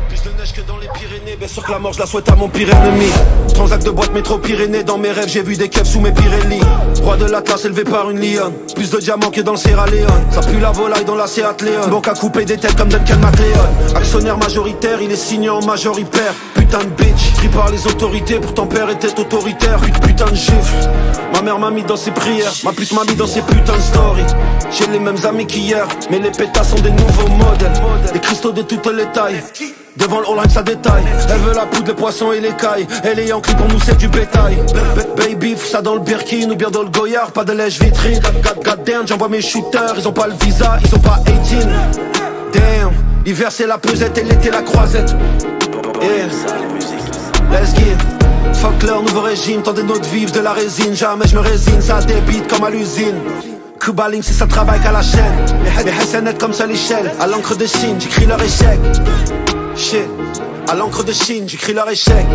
Plus de neige que dans les Pyrénées, bien sûr que la mort je la souhaite à mon pire ennemi. Transac de boîte métro Pyrénées, dans mes rêves j'ai vu des keufs sous mes Pirelli. Roi de l'Atlas élevé par une lionne, plus de diamants que dans le Sierra Leone. Ça pue la volaille dans la Seat Leon. Banque à couper des têtes comme Duncan MacLeod. Actionnaire majoritaire, il est signé en majoritaire. Putain de bitch, pris par les autorités, pourtant père était autoritaire. Putain de gifle, ma mère m'a mis dans ses prières, ma pute m'a mis dans ses putains de stories. J'ai les mêmes amis qu'hier, mais les pétas sont des nouveaux modèles. Des cristaux de toutes les tailles. Devant le all ça détaille. Elle veut la poudre, les poissons et les cailles. Elle est Yankee pour nous c'est du bétail. Baby, fous ça dans le Birkin ou bien dans le Goyard. Pas de lèche vitrine. God damn, j'envoie mes shooters. Ils ont pas le visa, ils ont pas 18. Damn, l'hiver c'est la pesette et l'été la croisette. Yeah, let's get. Fuck leur nouveau régime, tendez notre vivre de la résine. Jamais je me résigne, ça débite comme à l'usine. Cuba Link si ça travaille qu'à la chaîne. Les SNL comme ça l'échelle. À l'encre de Chine, j'écris leur échec. Shit, à l'encre de Chine, j'écris leur échec.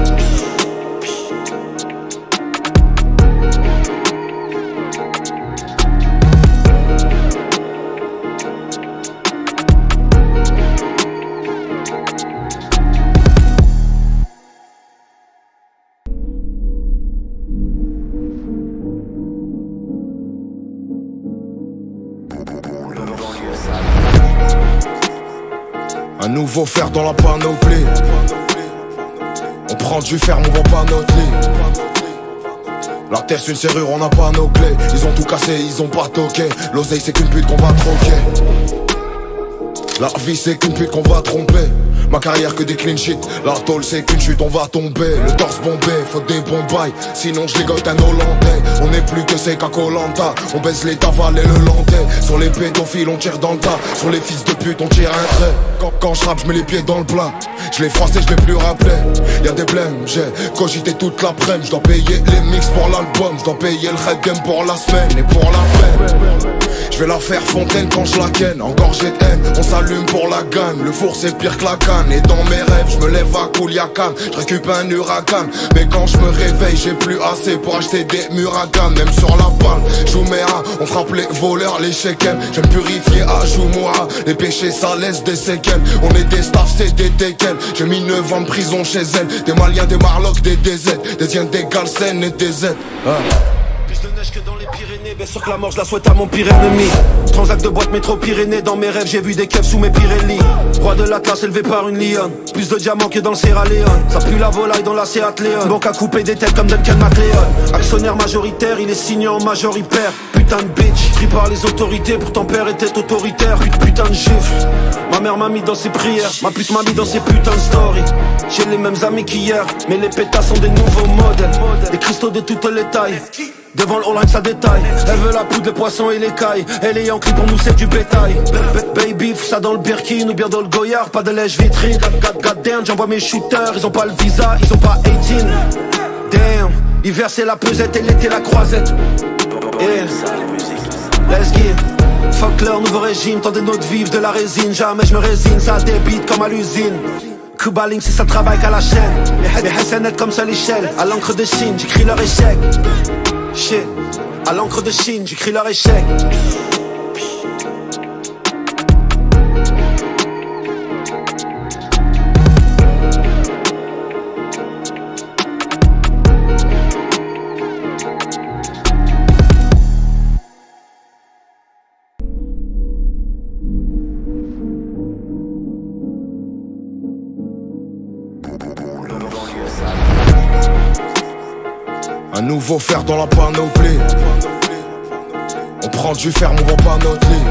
Un nouveau fer dans la panoplie. On prend du ferme, on vend pas notre lit. La terre c'est une serrure, on n'a pas nos clés. Ils ont tout cassé, ils ont pas toqué. L'oseille c'est qu'une pute qu'on va troquer. La vie c'est qu'une pute qu'on va tromper. Ma carrière que des clean shit. La tôle c'est qu'une chute, on va tomber. Le torse bombé, faut des bons bails. Sinon je ligote un Hollandais. On n'est plus que c'est qu'à Koh-Lanta. On baisse les tavales et le landais. Sur les pédophiles on tire dans le tas. Sur les fils de pute on tire un trait. Quand je rappe je mets les pieds dans le plat. Je l'ai froissé, je l'ai plus rappelé. Y'a des blèmes, j'ai cogité toute l'après-midi. Je dois payer les mix pour l'album. Je dois payer le red game pour la semaine et pour la peine. Je vais la faire fontaine quand je la ken. Encore j'ai de haine, on s'allume pour la gagne. Le four c'est pire que la canne. Et dans mes rêves je me lève à Kouliakan. Je récupère un huracan. Mais quand je me réveille j'ai plus assez pour acheter des Muragan. Même sur la balle, Jouméa, on frappe les voleurs, les shekels. Je me purifier à Joumoua. Les péchés ça laisse des séquelles. On est des staffs, c'est des teckels. J'ai mis 9 ans de prison chez elle. Des Maliens, des Marlocks, des DZ. Des Indiens, des Galsen et des Z. Plus de neige que dans les Pyrénées, bien sûr que la mort je la souhaite à mon pire ennemi. Transac de boîte métro Pyrénées, dans mes rêves j'ai vu des keufs sous mes Pirelli. Roi de l'Atlas élevé par une lionne, plus de diamants que dans le Sierra Leone. Ça pue la volaille dans la Seat Leon. Banque à couper des têtes comme Duncan MacLeod. Actionnaire majoritaire, il est signé en majoritaire. Putain de bitch, pris par les autorités, pourtant père était autoritaire. Putain de gifle, ma mère m'a mis dans ses prières, ma pute m'a mis dans ses putains de stories. J'ai les mêmes amis qu'hier, mais les pétas sont des nouveaux modèles. Des cristaux de toutes les tailles. Devant le all ça détaille. Elle veut la poudre, les poissons et les cailles. Elle est Yankee pour nous c'est du bétail. Baby, fous ça dans le Birkin ou bien dans le Goyard. Pas de lèche vitrine. God damn, j'envoie mes shooters. Ils ont pas le visa, ils ont pas 18. Damn, l'hiver c'est la pesette et l'été la croisette. Yeah, let's get. Fuck leur nouveau régime, tendez notre vivre de la résine. Jamais je me résigne, ça débite comme à l'usine. Cuba Link si ça travaille qu'à la chaîne. Les SNL comme ça l'échelle. À l'encre de Chine, j'écris leur échec. Shit, à l'encre de Chine, j'écris leur échec. Un nouveau fer dans la panoplie. On prend du ferme, on vend pas notre lit.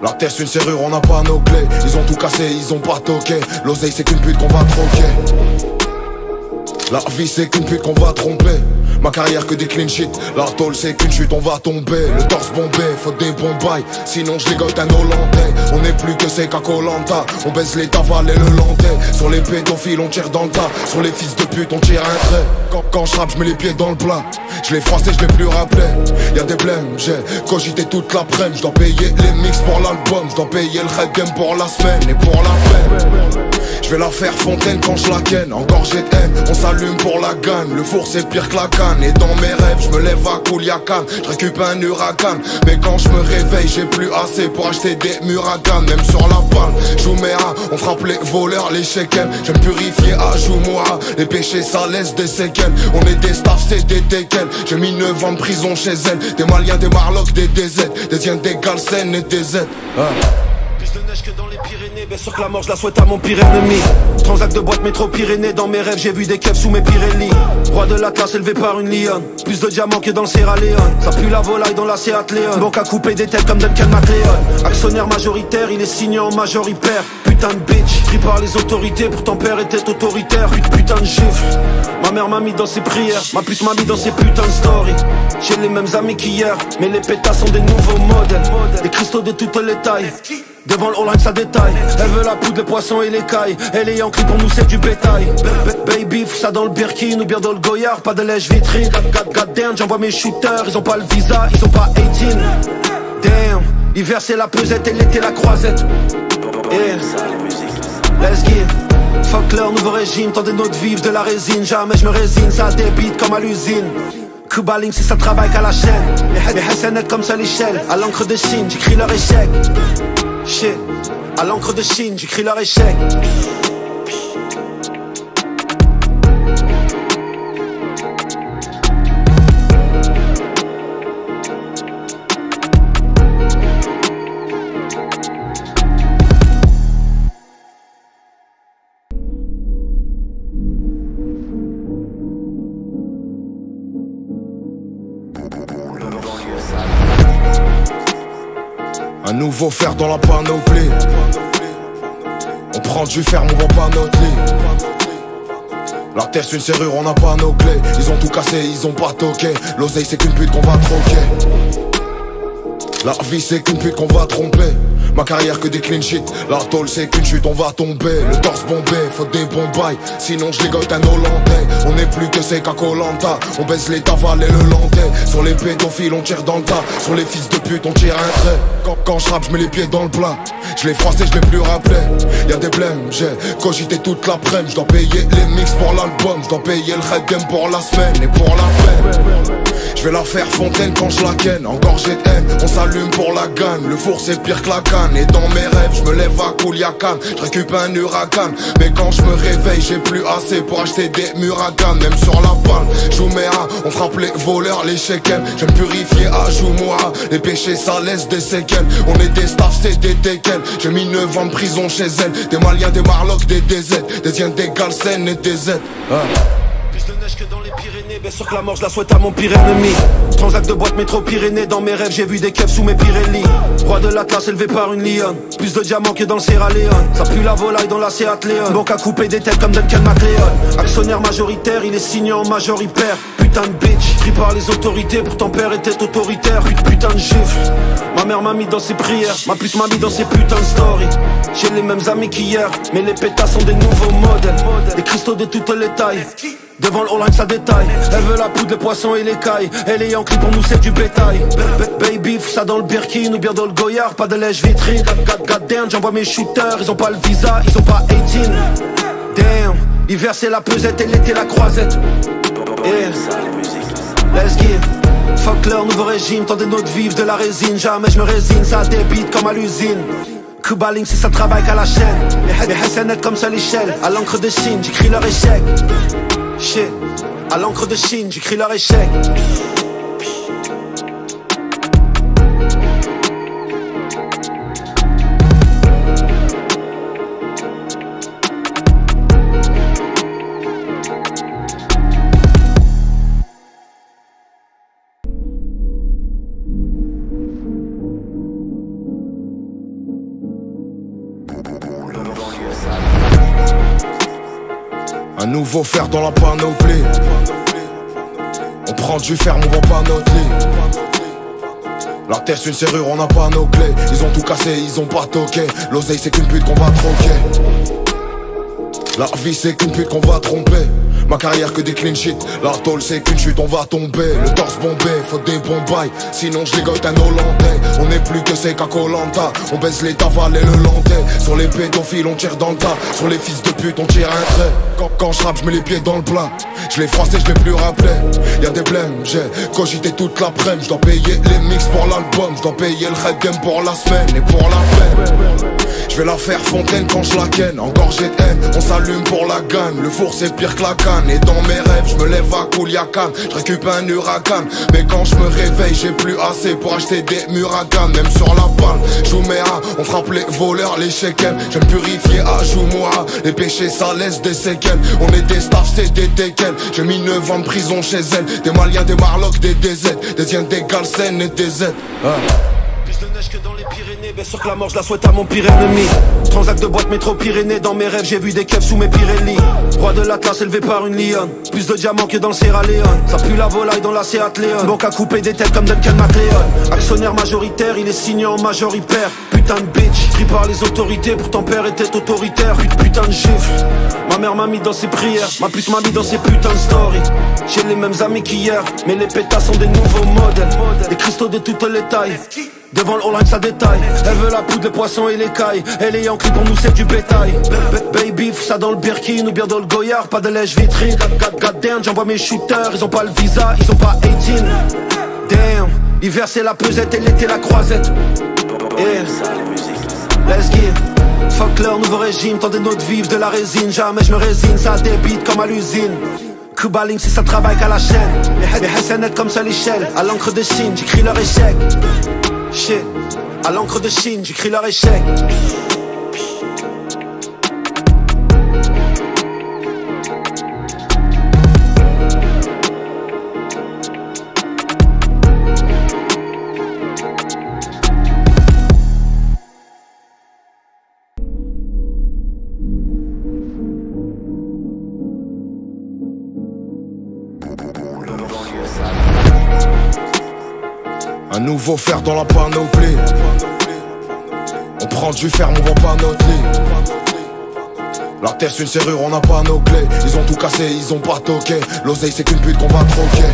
La terre c'est une serrure, on n'a pas nos clés. Ils ont tout cassé, ils ont pas toqué. L'oseille c'est qu'une pute qu'on va troquer. La vie c'est qu'une pute qu'on va tromper. Ma carrière que des clean shit. La tôle c'est qu'une chute, on va tomber. Le torse bombé, faut des bons bails. Sinon je ligote un Hollandais. On n'est plus que c'est qu'à Koh-Lanta. On baisse les tavales et le landais. Sur les pédophiles on tire dans le tas. Sur les fils de pute on tire un trait. Quand je rappe je mets les pieds dans le plat. Je l'ai froissé, je l'ai plus rappelé. Y'a des blèmes, j'ai cogité toute l'après-midi. Je dois payer les mix pour l'album. Je dois payer le rap game pour la semaine et pour la peine. Je vais la faire fontaine quand je la ken. Encore j'ai de haine, on s'allume pour la gagne. Le four c'est pire que la canne. Et dans mes rêves je me lève à Kouliakan. Je récupère un huracan. Mais quand je me réveille j'ai plus assez pour acheter des muragans. Même sur la balle, Jouméa, on frappe les voleurs, les shekels. Je vais me purifier à Joumoua. Les péchés ça laisse des séquelles. On est des staffs, c'est des déquels. J'ai mis 9 ans de prison chez elle. Des Maliens, des Marlocs, des DZ. Des Indiens, des Galsen et des Z. Plus de neige que dans les Pyrénées, bien sûr que la mort je la souhaite à mon pire ennemi. Transac de boîte métro Pyrénées, dans mes rêves j'ai vu des keufs sous mes Pirelli. Roi de la classe élevé par une lionne. Plus de diamants que dans le Sierra Leone. Ça pue la volaille dans la Seat Leon. Banque à couper des têtes comme Duncan MacLeod. Actionnaire majoritaire, il est signé en majoritaire. Putain de bitch, pris par les autorités, pourtant père était autoritaire. Putain de gifle, ma mère m'a mis dans ses prières. Ma pute m'a mis dans ses putains de stories. J'ai les mêmes amis qu'hier, mais les pétasses sont des nouveaux modèles. Des cristaux de toutes les tailles. Devant le all ça détaille. Elle veut la poudre, les poissons et les cailles. Elle est Yankee pour nous c'est du bétail. Baby, fous ça dans le Birkin ou bien dans le Goyard. Pas de lèche vitrine. God damn, j'envoie mes shooters. Ils ont pas le visa, ils ont pas 18. Damn, l'hiver c'est la pesette et l'été la croisette. Yeah, let's get. Fuck leur nouveau régime, tendez notre vivre de la résine. Jamais je me résine, ça débite comme à l'usine. Cuba Link, si ça travaille qu'à la chaîne. Les Hassanettes comme ça l'échelle. À l'encre de Chine, j'écris leur échec. Shit, à l'encre de Chine, j'écris leur échec. Un nouveau fer dans la panoplie. On prend du ferme, on vend pas notre lit. La terre c'est une serrure, on n'a pas nos clés. Ils ont tout cassé, ils ont pas toqué. L'oseille c'est qu'une pute qu'on va troquer. La vie c'est qu'une pute qu'on va tromper. Ma carrière que des clean shit. La tôle c'est qu'une chute, on va tomber. Le torse bombé, faut des bons bails. Sinon je ligote un Hollandais. On n'est plus que c'est qu'à Koh-Lanta. On baisse les tavales et le landais. Sur les pédophiles on tire dans le tas. Sur les fils de pute on tire un trait. Quand je rappe je mets les pieds dans le plat. Je l'ai froissé, je l'ai plus rappelé. Y'a des blèmes, j'ai cogité toute l'après-midi. Je dois payer les mix pour l'album. Je dois payer le rap game pour la semaine et pour la peine. Je vais la faire fontaine quand je la ken. Encore j'ai de haine, on s'allume pour la gagne. Le four c'est pire que la canne. Et dans mes rêves je me lève à Kouliakan. Je récupère un huracan. Mais quand je me réveille j'ai plus assez pour acheter des muragans. Même sur la balle, Jouméa, on frappe les voleurs, les shekels. Je vais me purifier à Joumoua. Les péchés ça laisse des séquelles. On est des staffs, c'est des déquels. J'ai mis 9 ans de prison chez elle. Des Maliens, des Marlocs, des DZ. Des Indiens, des Galsen et des Z. Plus de neige que dans les Pyrénées, bien sûr que la mort je la souhaite à mon pire ennemi. Transac de boîte métro Pyrénées, dans mes rêves j'ai vu des keufs sous mes Pirelli. Roi de la classe élevé par une lionne. Plus de diamants que dans le Sierra Leone. Ça pue la volaille dans la Seat Leon. Banque à couper des têtes comme Duncan MacLeod. Actionnaire majoritaire, il est signé en majoritaire. Putain de bitch, pris par les autorités, pourtant père était autoritaire. Putain de gifle, ma mère m'a mis dans ses prières. Ma pute m'a mis dans ses putains de stories. J'ai les mêmes amis qu'hier, mais les pétasses sont des nouveaux modèles. Des cristaux de toutes les tailles. Devant le all ça détaille. Elle veut la poudre, les poissons et les cailles. Elle est Yankee pour nous c'est du bétail. Baby, fous ça dans le Birkin ou bien dans le Goyard. Pas de lèche vitrine. God damn, j'envoie mes shooters. Ils ont pas le visa, ils ont pas 18. Damn, l'hiver c'est la pesette et l'été la croisette. Yeah, let's get. Fuck leur nouveau régime, tendez notre vivre de la résine. Jamais je me résine, ça débite comme à l'usine. Cuba Link, si ça travaille qu'à la chaîne. Les Hassanettes comme ça l'échelle. À l'encre de Chine, j'écris leur échec. Shit, à l'encre de Chine, j'écris leur échec. Un nouveau fer dans la panoplie. On prend du ferme, on vend pas notre lit. La terre c'est une serrure, on n'a pas nos clés. Ils ont tout cassé, ils ont pas toqué. L'oseille c'est qu'une pute qu'on va troquer. La vie c'est qu'une pute qu'on va tromper. Ma carrière que des clean shit. La tôle c'est qu'une chute, on va tomber. Le torse bombé, faut des bons bails. Sinon je ligote un Hollandais. On est plus que c'est qu'à Koh-Lanta. On baisse les tavales et le landais. Sur les pédophiles on tire dans le tas. Sur les fils de pute on tire un trait. Quand je rappe je mets les pieds dans le plat. Je l'ai froissé, je l'ai plus rappelé. Y'a des blèmes, j'ai cogité toute l'après-midi. Je dois payer les mix pour l'album. Je dois payer le red game pour la semaine et pour la peine. Je vais la faire fontaine quand je la ken. Encore j'ai de haine, on s'allume pour la gagne. Le four c'est pire que la canne. Et dans mes rêves je me lève à Kouliakan. Je récupère un huracan. Mais quand je me réveille j'ai plus assez pour acheter des muragans. Même sur la balle, Jouméa, on frappe les voleurs, les shekels. J'aime purifier à Joumoua. Les péchés ça laisse des séquelles. On est des staffs, c'est des déquels. J'ai mis 9 ans de prison chez elle. Des Maliens, des Marlocs, des DZ. Des Indiens, des Galsen et des Z. Plus de neige que dans les Pyrénées, bien sûr que la mort je la souhaite à mon pire ennemi. Transac de boîte métro Pyrénées, dans mes rêves j'ai vu des keufs sous mes Pirelli. Roi de l'Atlas élevé par une lionne, plus de diamants que dans le Sierra Leone. Ça pue la volaille dans la Seat Leon. Banque à couper des têtes comme Duncan MacLeod. Actionnaire majoritaire, il est signé en majoritaire. Putain de bitch, pris par les autorités, pourtant père était autoritaire. Putain de gifle, ma mère m'a mis dans ses prières, ma pute m'a mis dans ses putains de stories. J'ai les mêmes amis qu'hier, mais les pétasses sont des nouveaux modèles. Des cristaux de toutes les tailles. Devant le all ça détaille. Elle veut la poudre, les poissons et les cailles. Elle est Yankee, pour nous c'est du bétail. Baby, fous ça dans le Birkin ou bien dans le Goyard. Pas de lèche vitrine, god damn, j'envoie mes shooters. Ils ont pas le visa, ils ont pas 18. Damn, l'hiver c'est la pesette et l'été la croisette. Yeah, let's give. Fuck leur nouveau régime, tendez notre vivre de la résine. Jamais je me résine, ça débite comme à l'usine. Cuba Link, c'est ça travaille qu'à la chaîne. Les SNL comme ça l'échelle. À l'encre de Chine, j'écris leur échec. Shit, à l'encre de Chine, j'écris leur échec. Un nouveau fer dans la panoplie. On prend du ferme, on vend pas notre lit. La terre c'est une serrure, on n'a pas nos clés. Ils ont tout cassé, ils ont pas toqué. L'oseille c'est qu'une pute qu'on va troquer.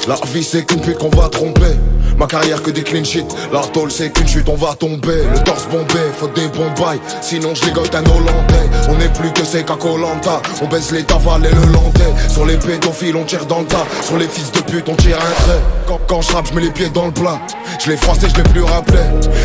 La vie c'est qu'une pute qu'on va tromper. Ma carrière que des clean shit. La tôle c'est qu'une chute, on va tomber. Le torse bombé, faut des bons bails. Sinon je ligote un Hollandais. On est plus que c'est qu'à Koh-Lanta. On baisse les tavales et le landais. Sur les pédophiles on tire dans le tas. Sur les fils de pute on tire un trait. Quand je rappe je mets les pieds dans le plat. Je l'ai froissé, je l'ai plus rappelé.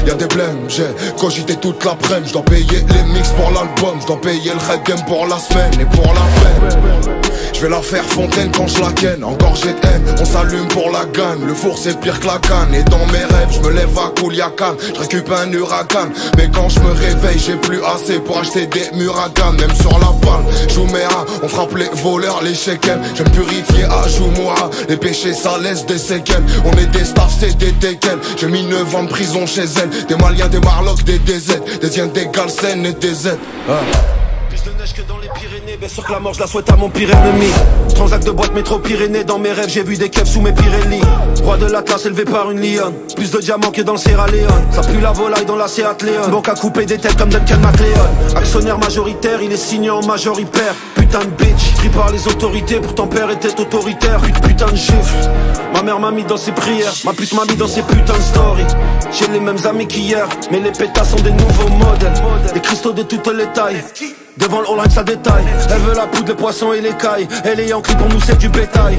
Y'a des blèmes, j'ai cogité toute l'après-midi. Je dois payer les mix pour l'album. Je dois payer le red game pour la semaine et pour la peine. Je vais la faire fontaine quand je la ken. Encore j'ai de haine, on s'allume pour la gagne. Le four c'est pire que la canne. Et dans mes rêves je me lève à Kouliakan. Je récupère un huracan. Mais quand je me réveille j'ai plus assez pour acheter des muragans. Même sur la balle, Jouméa, on frappe les voleurs, les shekels. J'aime purifier à Joumoua. Les péchés ça laisse des séquelles. On est des staffs, c'est des déquels. J'ai mis 9 ans de prison chez elle. Des Maliens, des Marlocs, des DZ. Des Indiens, des Galsen et des Z. Plus de neige que dans les Pyrénées, bien sûr que la mort je la souhaite à mon pire ennemi. Transac de boîte métro Pyrénées, dans mes rêves j'ai vu des keufs sous mes Pirelli. Roi de l'Atlas élevé par une lionne, plus de diamants que dans le Sierra Leone. Ça pue la volaille dans la Seat Leon. Banque à couper des têtes comme Duncan MacLeod. Actionnaire majoritaire, il est signé en majoritaire. Putain de bitch, pris par les autorités, pourtant père était autoritaire. Putain de gifle, ma mère m'a mis dans ses prières, ma pute m'a mis dans ses putains de stories. J'ai les mêmes amis qu'hier, mais les pétasses sont des nouveaux modèles. Des cristaux de toutes les tailles. Devant le all ça détaille. Elle veut la poudre, les poissons et les cailles. Elle est Yankee, pour nous c'est du bétail.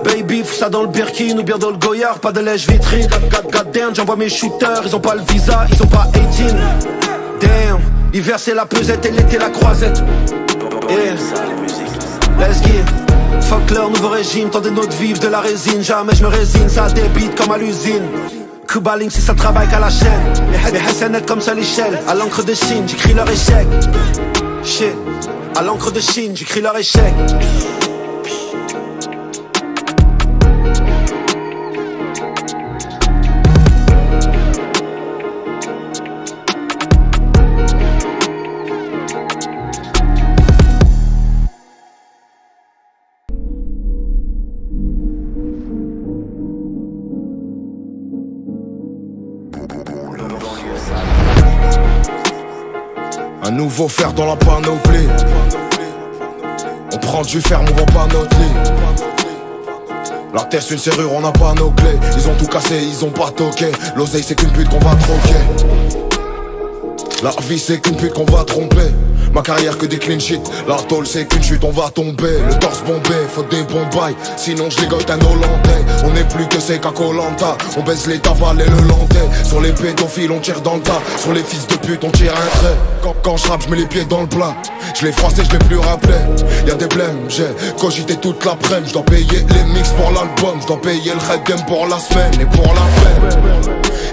Baby, fous ça dans le Birkin ou bien dans le Goyard. Pas de lèche vitrine, god damn, j'envoie mes shooters. Ils ont pas le visa, ils ont pas 18. Damn, l'hiver c'est la pesette et l'été la croisette. Yeah, let's give. Fuck leur nouveau régime, tendez notre vivre de la résine. Jamais je me résine, ça débite comme à l'usine. Cuba Link, c'est ça travaille qu'à la chaîne. Les SNL comme ça l'échelle. À l'encre de Chine, j'écris leur échec. Shit, à l'encre de Chine, j'écris leur échec. Un nouveau fer dans la panoplie. On prend du ferme, on vend pas notre lit. La terre c'est une serrure, on n'a pas nos clés. Ils ont tout cassé, ils ont pas toqué. L'oseille c'est qu'une pute qu'on va troquer. La vie c'est qu'une pute qu'on va tromper. Ma carrière que des clean shit. La tôle c'est qu'une chute, on va tomber. Le torse bombé, faut des bons bails. Sinon je ligote un Hollandais. On n'est plus que c'est qu'à Koh-Lanta. On baisse les tavales et le landais. Sur les pédophiles on tire dans le tas. Sur les fils de pute on tire un trait. Quand je rappe je mets les pieds dans le plat. Je l'ai froissé, je l'ai plus rappelé. Y'a des blèmes, j'ai cogité toute l'après-midi. Je dois payer les mix pour l'album. Je dois payer le red game pour la semaine et pour la peine.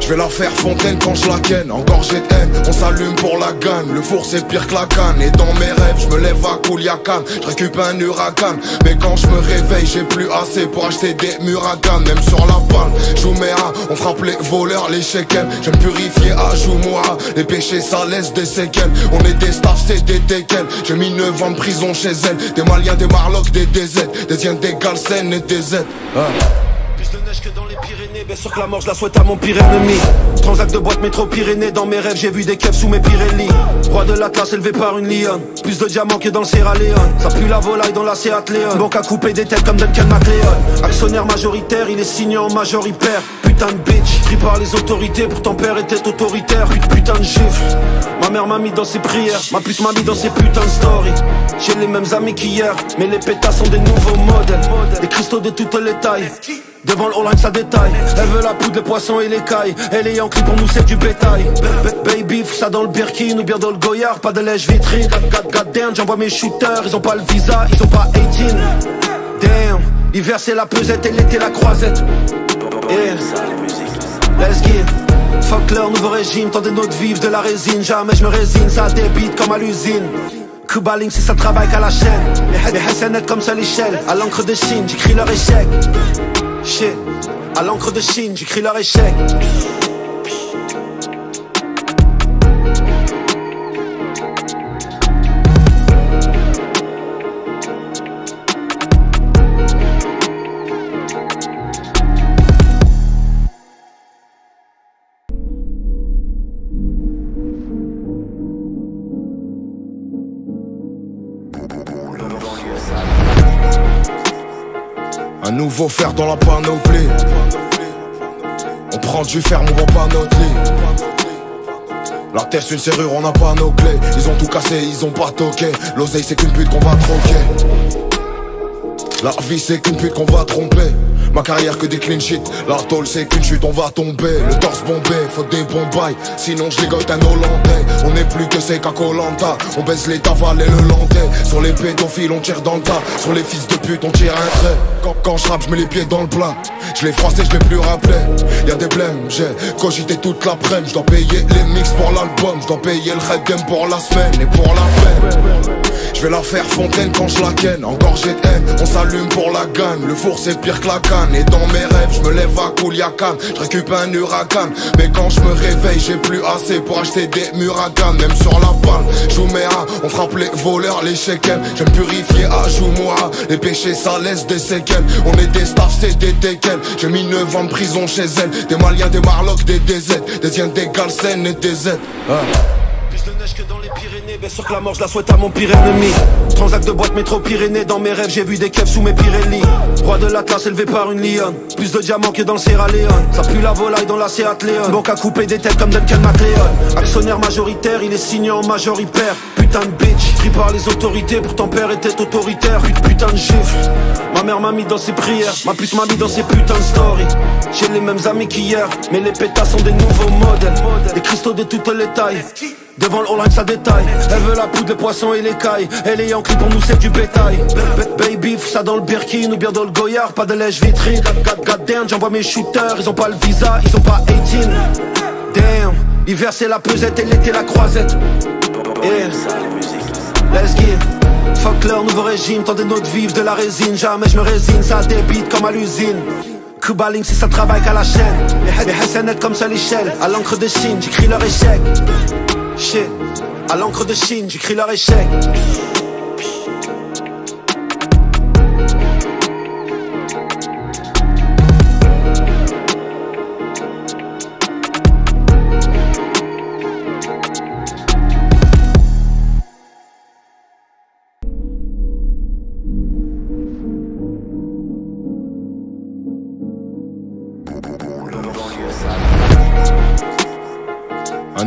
Je vais la faire fontaine quand je la ken. Encore j'ai de haine, on s'allume pour la gagne. Le four c'est pire que la canne. Et dans mes rêves je me lève à Kouliakan. Je récupère un huracan. Mais quand je me réveille j'ai plus assez pour acheter des Muragan. Même sur la balle, Jouméa, on frappe les voleurs, les shekels. J'aime purifier à Joumoura. Les péchés ça laisse des séquelles. On est des staffs, c'est des teckels. J'ai mis 9 ans de prison chez elle. Des Maliens, des Marlocks, des DZ. Des Indiens, des Galsen et des Z. Plus de neige que dans les Pyrénées, bien sûr que la mort je la souhaite à mon pire ennemi. Transac de boîte métro Pyrénées, dans mes rêves j'ai vu des keufs sous mes Pirelli. Roi de l'Atlas élevé par une lionne, plus de diamants que dans le Sierra Leone. Ça pue la volaille dans la Seat Leon, banque à couper des têtes comme Duncan MacLeod. Actionnaire majoritaire, il est signé en majoritaire. Putain de bitch, pris par les autorités, pourtant père était autoritaire. Putain de gifle, ma mère m'a mis dans ses prières, ma pute m'a mis dans ses putains de stories. J'ai les mêmes amis qu'hier, mais les pétasses sont des nouveaux modèles. Des cristaux de toutes les tailles, devant le all ça détaille. Elle veut la poudre, les poissons et les cailles. Elle est Yankee, pour nous c'est du bétail. Baby, fous ça dans le Birkin ou bien dans le Goyard. Pas de lèche vitrine, god damn, j'envoie mes shooters. Ils ont pas le visa, ils ont pas 18. Damn, l'hiver c'est la pesette et l'été la croisette. Yeah, let's get. Fuck leur nouveau régime, tendez notre vivre de la résine. Jamais je me résigne, ça débite comme à l'usine. Cuba Link si ça travaille qu'à la chaîne. Les SNL comme ça l'échelle. À l'encre de Chine, j'écris leur échec. Shit, à l'encre de Chine, j'écris leur échec. Un nouveau fer dans la panoplie. On prend du ferme, on vend pas notre lit. La terre c'est une serrure, on n'a pas nos clés. Ils ont tout cassé, ils ont pas toqué. L'oseille c'est qu'une pute qu'on va troquer. La vie c'est qu'une pute qu'on va tromper. Ma carrière que des clean shit. La tôle c'est qu'une chute, on va tomber. Le torse bombé, faut des bons bails. Sinon je ligote un Hollandais. On n'est plus que c'est qu'à Koh-Lanta. On baisse les tavales et le landais. Sur les pédophiles on tire dans le tas. Sur les fils de pute on tire un trait. Quand je rappe je mets les pieds dans le plat. Je l'ai froissé, je l'ai plus rappelé. Y'a des blèmes, j'ai cogité toute l'après-midi. Je dois payer les mix pour l'album. Je dois payer le red game pour la semaine et pour la peine. Je vais la faire fontaine quand je la ken. Encore j'ai de haine, on s'allume pour la gagne. Le four c'est pire que la canne. Et dans mes rêves je me lève à Kouliakan. Je récupère un huracan. Mais quand je me réveille j'ai plus assez pour acheter des Muragan. Même sur la balle, Jouméa, on frappe les voleurs, les shekels. J'aime purifier à Joumoura. Les péchés ça laisse des séquelles. On est des staffs, c'est des teckels. J'ai mis 9 ans de prison chez elle. Des Maliens, des Marlocks, des DZ. Des Indiens, des Galsen et des Z. Plus de neige que dans les Pyrénées, bien sûr que la mort je la souhaite à mon pire ennemi. Transac de boîte métro Pyrénées, dans mes rêves j'ai vu des keufs sous mes Pirelli. Roi de l'Atlas élevé par une lionne, plus de diamants que dans le Sierra Leone. Ça pue la volaille dans la Seat Leon, banque à couper des têtes comme Duncan MacLeod. Actionnaire majoritaire, il est signé en majoritaire. Putain de bitch, pris par les autorités, pourtant père était autoritaire. Putain de gifle, ma mère m'a mis dans ses prières, ma pute m'a mis dans ses putains de stories. J'ai les mêmes amis qu'hier, mais les pétasses sont des nouveaux modèles. Des cristaux de toutes les tailles, devant le all ça détaille. Elle veut la poudre, les poissons et les cailles. Elle est Yankee, pour nous c'est du bétail. Baby, fous ça dans le Birkin ou bien dans le Goyard. Pas de lèche vitrine, god damn, j'envoie mes shooters. Ils ont pas le visa, ils ont pas 18. Damn, l'hiver c'est la pesette et l'été la croisette. Yeah, let's get. Fuck leur nouveau régime, tendez notre vivre de la résine. Jamais je me résigne, ça débite comme à l'usine. Cuba Link si ça travaille qu'à la chaîne. Les SNL comme ça l'échelle. À l'encre de Chine, j'écris leur échec. Shit, à l'encre de Chine, j'écris leur échec.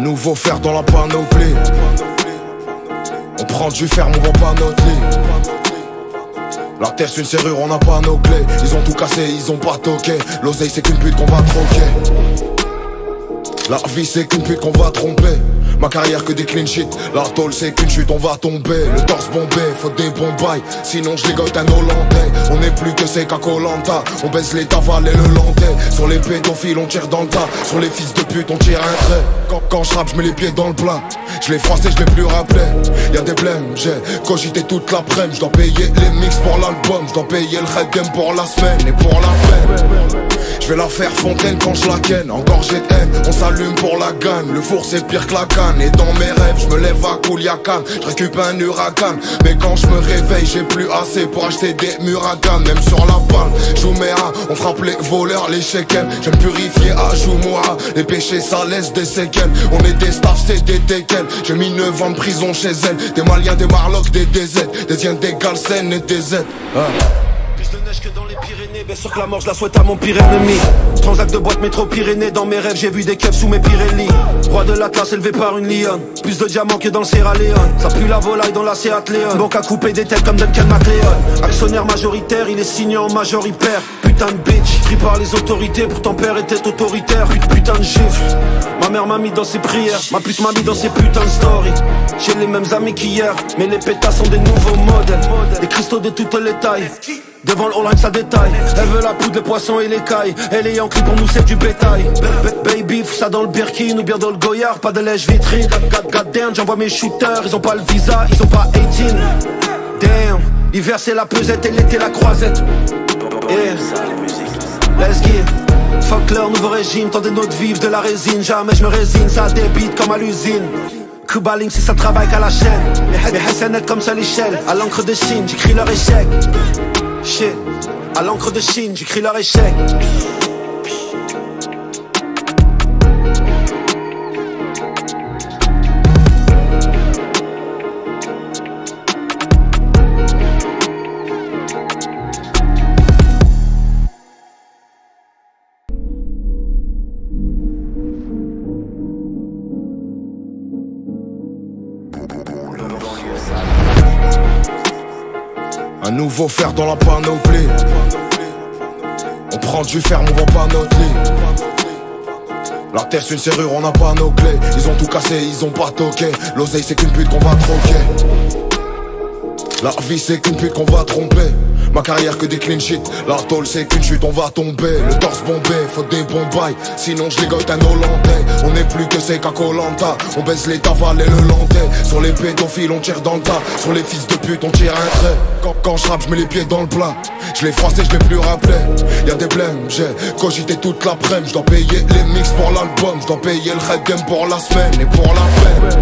nouveau fer dans la panoplie. On prend du ferme, on vend pas notre lit. La terre c'est une serrure, on n'a pas nos clés. Ils ont tout cassé, ils ont pas toqué. L'oseille c'est qu'une pute qu'on va troquer. La vie c'est qu'une pute qu'on va tromper. Ma carrière que des clean shit. La tôle c'est qu'une chute, on va tomber. Le torse bombé, faut des bons bails. Sinon je dégote un Hollandais. On n'est plus que c'est qu'à Koh-Lanta. On baisse les tavales et le landais. Sur les pédophiles on tire dans le tas. Sur les fils de pute on tire un trait. Quand je rappe je mets les pieds dans le plat. Je l'ai froissé, je l'ai plus rappelé. Y'a des blèmes, j'ai cogité toute l'après-midi. Je dois payer les mix pour l'album. Je dois payer le rap game pour la semaine et pour la peine. Je vais la faire fontaine quand je la ken. Encore j'ai de haine, on s'allume pour la gagne. Le four c'est pire que la canne. Et dans mes rêves je me lève à Kouliakan. Je récupère un huracan. Mais quand je me réveille j'ai plus assez pour acheter des muragans. Même sur la balle, Jouméa, on frappe les voleurs, les shekels. J'aime purifier à Joumoura. Les péchés ça laisse des séquelles. On est des staffs, c'est des déquels. J'ai mis 9 ans de prison chez elle. Des Maliens, des Marlocks, des DZ. Des Indiens, des Galsen et des Z. Plus de neige que dans les Pyrénées. Bien sûr que la mort je la souhaite à mon pire ennemi. Transac de boîte métro Pyrénées. Dans mes rêves j'ai vu des keufs sous mes Pirelli. Roi de l'Atlas élevé par une lionne. Plus de diamants que dans le Sierra Leone. Ça pue la volaille dans la Seat Leon. Banque à couper des têtes comme Duncan MacLeod. Actionnaire majoritaire, il est signé en majoritaire. Putain de bitch, pris par les autorités. Pour ton père était autoritaire. Putain de gifle. Ma mère m'a mis dans ses prières. Ma pute m'a mis dans ses putains de stories. J'ai les mêmes amis qu'hier. Mais les pétasses sont des nouveaux modèles. Des cristaux de toutes les tailles. Devant le online ça détaille. Elle veut la poudre, les poissons et les cailles. Elle est Yankee pour nous c'est du bétail. Baby, fous ça dans le Birkin ou bien dans le Goyard. Pas de lèche vitrine. God damn, j'envoie mes shooters. Ils ont pas le visa, ils ont pas 18. Damn, l'hiver c'est la pesette et l'été la croisette. Yeah, let's get. Fuck leur nouveau régime, tendez notre vivre de la résine. Jamais je me résine, ça débite comme à l'usine. Cuba Link, si ça travaille qu'à la chaîne. Les SNL comme ça l'échelle. À l'encre de Chine, j'écris leur échec. Shit, à l'encre de Chine, j'écris leur échec. Un nouveau fer dans la panoplie. On prend du ferme, on vend pas notre lit. La terre c'est une serrure, on n'a pas nos clés. Ils ont tout cassé, ils ont pas toqué. L'oseille c'est qu'une pute qu'on va troquer. La vie c'est qu'une pute qu'on va tromper. Ma carrière que des clean shit. La tôle c'est qu'une chute, on va tomber. Le torse bombé, faut des bons bails. Sinon je dégote un Hollandais. On n'est plus que c'est qu'à Koh-Lanta. On baisse les tavales et le landais. Sur les pédophiles on tire dans le tas. Sur les fils de pute on tire un trait. Quand je rappe je mets les pieds dans le plat. Je l'ai froissé, je l'ai plus rappelé. Y'a des blèmes, j'ai cogité toute l'après-midi. Je dois payer les mix pour l'album. Je dois payer le rap game pour la semaine et pour la peine.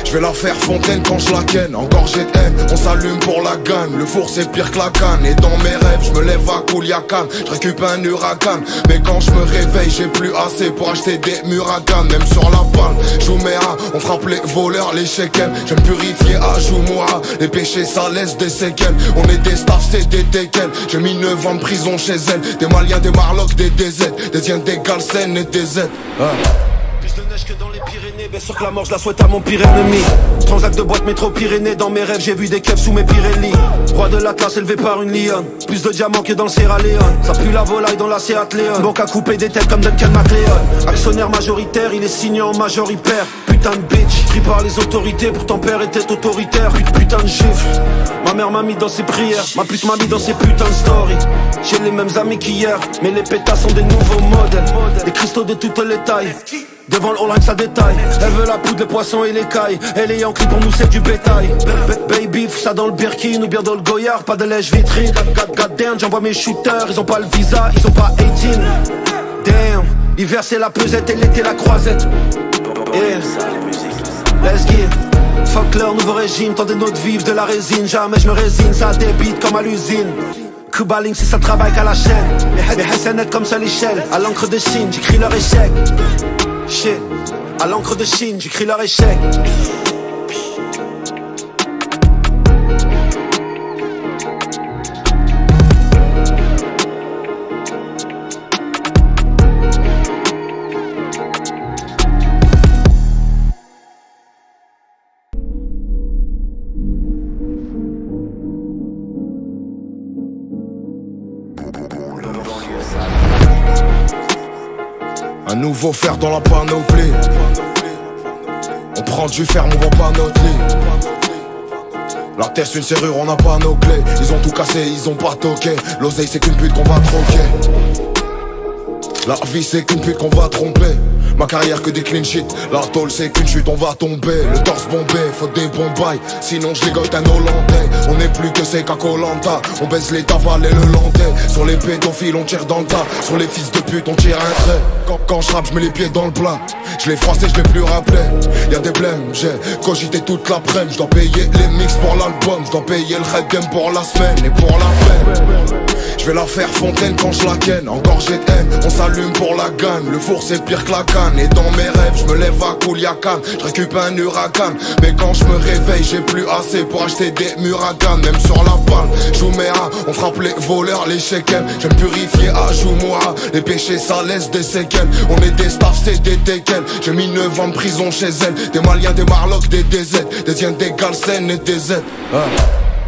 Je vais la faire fontaine quand je la ken. Encore j'ai de haine, on s'allume pour la gagne. Le four c'est pire que la canne. Et dans mes rêves je me lève à Kouliakan. Je récupère un huracan. Mais quand je me réveille j'ai plus assez pour acheter des muragans. Même sur la balle, Jouméa, on frappe les voleurs, les shekels. J'aime purifier à Joumoura. Les péchés ça laisse des séquelles. On est des staffs, c'est des déquels. J'ai mis 9 ans de prison chez elle. Des Maliens, des Marlocks, des DZ. Des Indiens, des Galsen et des Z. Plus de neige que dans les Pyrénées. Bien sûr que la mort je la souhaite à mon pire ennemi. Transac de boîte métro Pyrénées. Dans mes rêves j'ai vu des keufs sous mes Pirelli. Roi de l'Atlas élevé par une lionne. Plus de diamants que dans le Sierra Leone. Ça pue la volaille dans la Seat Leon. Banque à couper des têtes comme Duncan MacLeod. Actionnaire majoritaire, il est signé en majoritaire. Putain de bitch, pris par les autorités. Pour ton père était autoritaire. Putain de gifle. Ma mère m'a mis dans ses prières. Ma pute m'a mis dans ses putains de stories. J'ai les mêmes amis qu'hier. Mais les pétasses sont des nouveaux modèles. Des cristaux de toutes les tailles. Devant le online ça détaille. Elle veut la poudre, les poissons et les cailles. Elle est Yankee pour nous c'est du bétail. Baby, fous ça dans le Birkin ou bien dans le Goyard. Pas de lèche vitrine. God damn, j'envoie mes shooters. Ils ont pas le visa, ils ont pas 18. Damn, l'hiver c'est la pesette et l'été la croisette. Yeah, let's get. Fuck leur nouveau régime, tendez notre vivre de la résine. Jamais je me résine, ça débite comme à l'usine. Cuba Link, si ça travaille qu'à la chaîne. Les SNL comme ça l'échelle. À l'encre de Chine, j'écris leur échec. Shit, à l'encre de Chine, j'écris leur échec. Un nouveau fer dans la panoplie. On prend du ferme, on vend pas notre lit. La terre c'est une serrure, on n'a pas nos clés. Ils ont tout cassé, ils ont pas toqué. L'oseille c'est qu'une pute qu'on va troquer. La vie c'est qu'une pute qu'on va tromper. Ma carrière que des clean shit. La tôle c'est qu'une chute, on va tomber. Le torse bombé, faut des bons bails. Sinon je ligote un Hollandais. On est plus que c'est qu'à Koh-Lanta. On baisse les tavales et le landais. Sur les pédophiles on tire dans le tas. Sur les fils de pute on tire un trait. Quand je rappe je mets les pieds dans le plat. Je l'ai froissé, je l'ai plus rappelé. Y'a des blèmes, j'ai cogité toute l'après-midi. Je dois payer les mix pour l'album. Je dois payer le red game pour la semaine et pour la peine. Je vais la faire fontaine quand je la ken. Encore j'ai de haine, on s'allume pour la gagne. Le four c'est pire que la canne. Et dans mes rêves je me lève à Kouliakan. Je récupère un huracan. Mais quand je me réveille j'ai plus assez pour acheter des muragans. Même sur la balle, Jouméa, on frappe les voleurs, les shekels. J'aime purifier à Joumoura. Les péchés ça laisse des séquelles. On est des staffs, c'est des teckels. J'ai mis 9 ans de prison chez elle. Des Maliens, des Marlocks, des DZ. Des Indiens, des Galsen et des Z.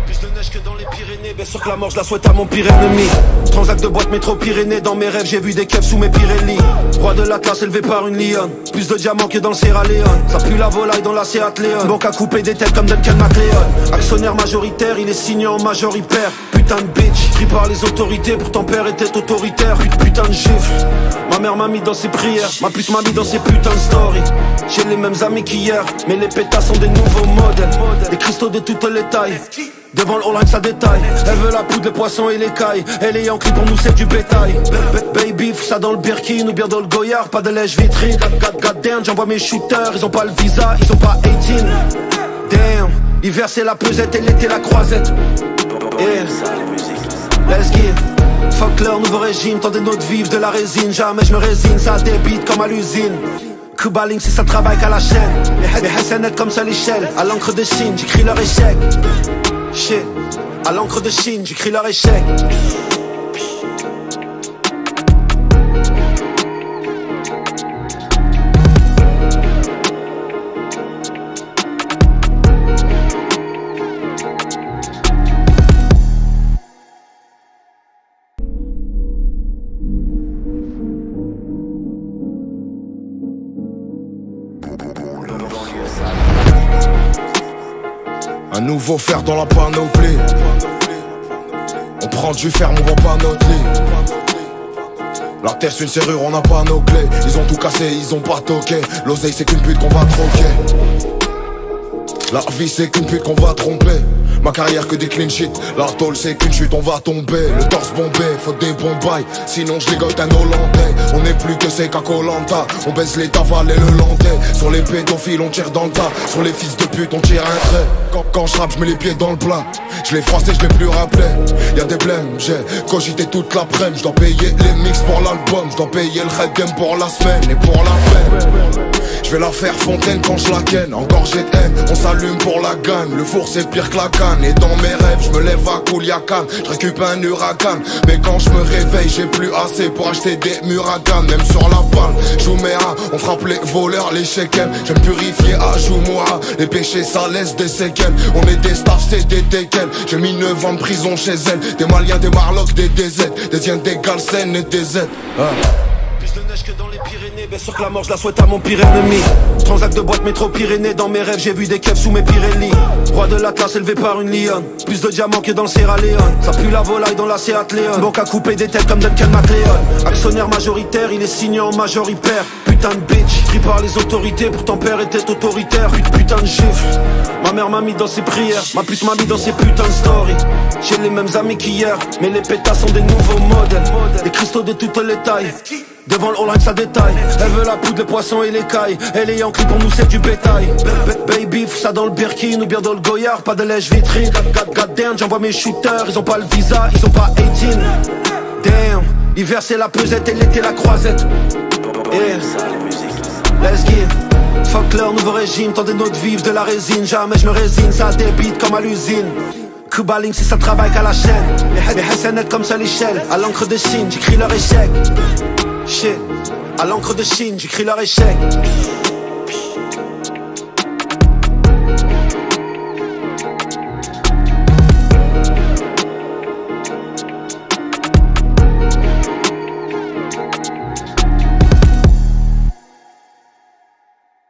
Plus de neige que dans les Pyrénées, bien sûr que la mort je la souhaite à mon pire ennemi. Transac de boîte métro Pyrénées, dans mes rêves j'ai vu des keufs sous mes Pirelli. Roi de l'Atlas élevé par une lionne, plus de diamants que dans le Sierra Leone. Ça pue la volaille dans la Seat Leon. Banque à couper des têtes comme Duncan MacLeod. Actionnaire majoritaire, il est signé en majoritaire. Putain de bitch, pris par les autorités, pourtant père était autoritaire. Putain de gifle, ma mère m'a mis dans ses prières, ma pute m'a mis dans ses putains de stories. J'ai les mêmes amis qu'hier, mais les pétasses sont des nouveaux modèles. Des cristaux de toutes les tailles. Devant le All ça détaille. Elle veut la poudre, les poissons et les cailles. Elle est Yankee, pour nous c'est du bétail. Baby, fous ça dans le Birkin ou bien dans le Goyard. Pas de lèche vitrine. God damn, j'envoie mes shooters. Ils ont pas le visa, ils ont pas 18. Damn, l'hiver c'est la pesette et l'été la croisette. Yeah, let's get. Fuck leur nouveau régime, tendez notre vivre de la résine. Jamais je me résigne, ça débite comme à l'usine. Cuba Link, c'est ça travaille qu'à la chaîne. Les SNL comme ça l'échelle. À l'encre de Chine, j'écris leur échec. Shit, à l'encre de Chine, j'écris leur échec. Un nouveau fer dans la panoplie. On prend du ferme, on vend pas notre lit. La terre c'est une serrure, on n'a pas nos clés. Ils ont tout cassé, ils ont pas toqué. L'oseille c'est qu'une pute qu'on va troquer. La vie c'est qu'une pute qu'on va tromper. Ma carrière que des clean shit. La tôle c'est qu'une chute, on va tomber. Le torse bombé, faut des bons bails. Sinon je ligote un Hollandais. On est plus que c'est qu'à Koh-Lanta. On baisse les tavales et le landais. Sur les pédophiles on tire dans le tas. Sur les fils de pute on tire un trait. Quand je rappe je mets les pieds dans le plat. Je l'ai froissé, je l'ai plus rappelé. Y'a des blèmes, j'ai cogité toute l'après-midi. Je dois payer les mix pour l'album. Je dois payer le red game pour la semaine et pour la peine. Je vais la faire fontaine quand je la ken. Encore j'ai de haine, on s'allume pour la gagne. Le four c'est pire que la canne. Et dans mes rêves je me lève à Kouliakan. Je récupère un huracan. Mais quand je me réveille j'ai plus assez pour acheter des muragans. Même sur la balle, Jouméa, on frappe les voleurs, les shekels. J'aime purifier à Joumoura. Les péchés ça laisse des séquelles. On est des staffs, c'est des teckels. J'ai mis 9 ans de prison chez elle. Des Maliens, des Marlocks, des DZ. Des Indiens, des Galsen et des Z. Plus de neige que dans les Pyrénées, bien sûr que la mort je la souhaite à mon pire ennemi. Transac de boîte métro Pyrénées, dans mes rêves j'ai vu des keufs sous mes Pirelli. Roi de l'Atlas élevé par une lionne, plus de diamants que dans le Sierra Leone. Ça pue la volaille dans la Seat Leon. Banque à couper des têtes comme Duncan MacLeod. Actionnaire majoritaire, il est signé en majoritaire. Putain de bitch, pris par les autorités, pourtant père était autoritaire. Putain de gifle, ma mère m'a mis dans ses prières, ma pute m'a mis dans ses putains de stories. J'ai les mêmes amis qu'hier, mais les pétasses sont des nouveaux modèles. Des cristaux de toutes les tailles. Devant le All ça détaille. Elle veut la poudre, les poissons et les cailles. Elle est Yankee, pour nous c'est du bétail. Baby, fous ça dans le Birkin ou bien dans le Goyard. Pas de lèche vitrine. God damn, j'envoie mes shooters. Ils ont pas le visa, ils ont pas 18. Damn, l'hiver c'est la pesette et l'été la croisette. Yeah, let's get. Fuck leur nouveau régime, tendez notre vivre de la résine. Jamais je me résigne, ça débite comme à l'usine. Cuba Link, c'est ça travaille qu'à la chaîne. Les SNL comme ça l'échelle. À l'encre de Chine, j'écris leur échec. Shit, à l'encre de Chine, j'écris leur échec.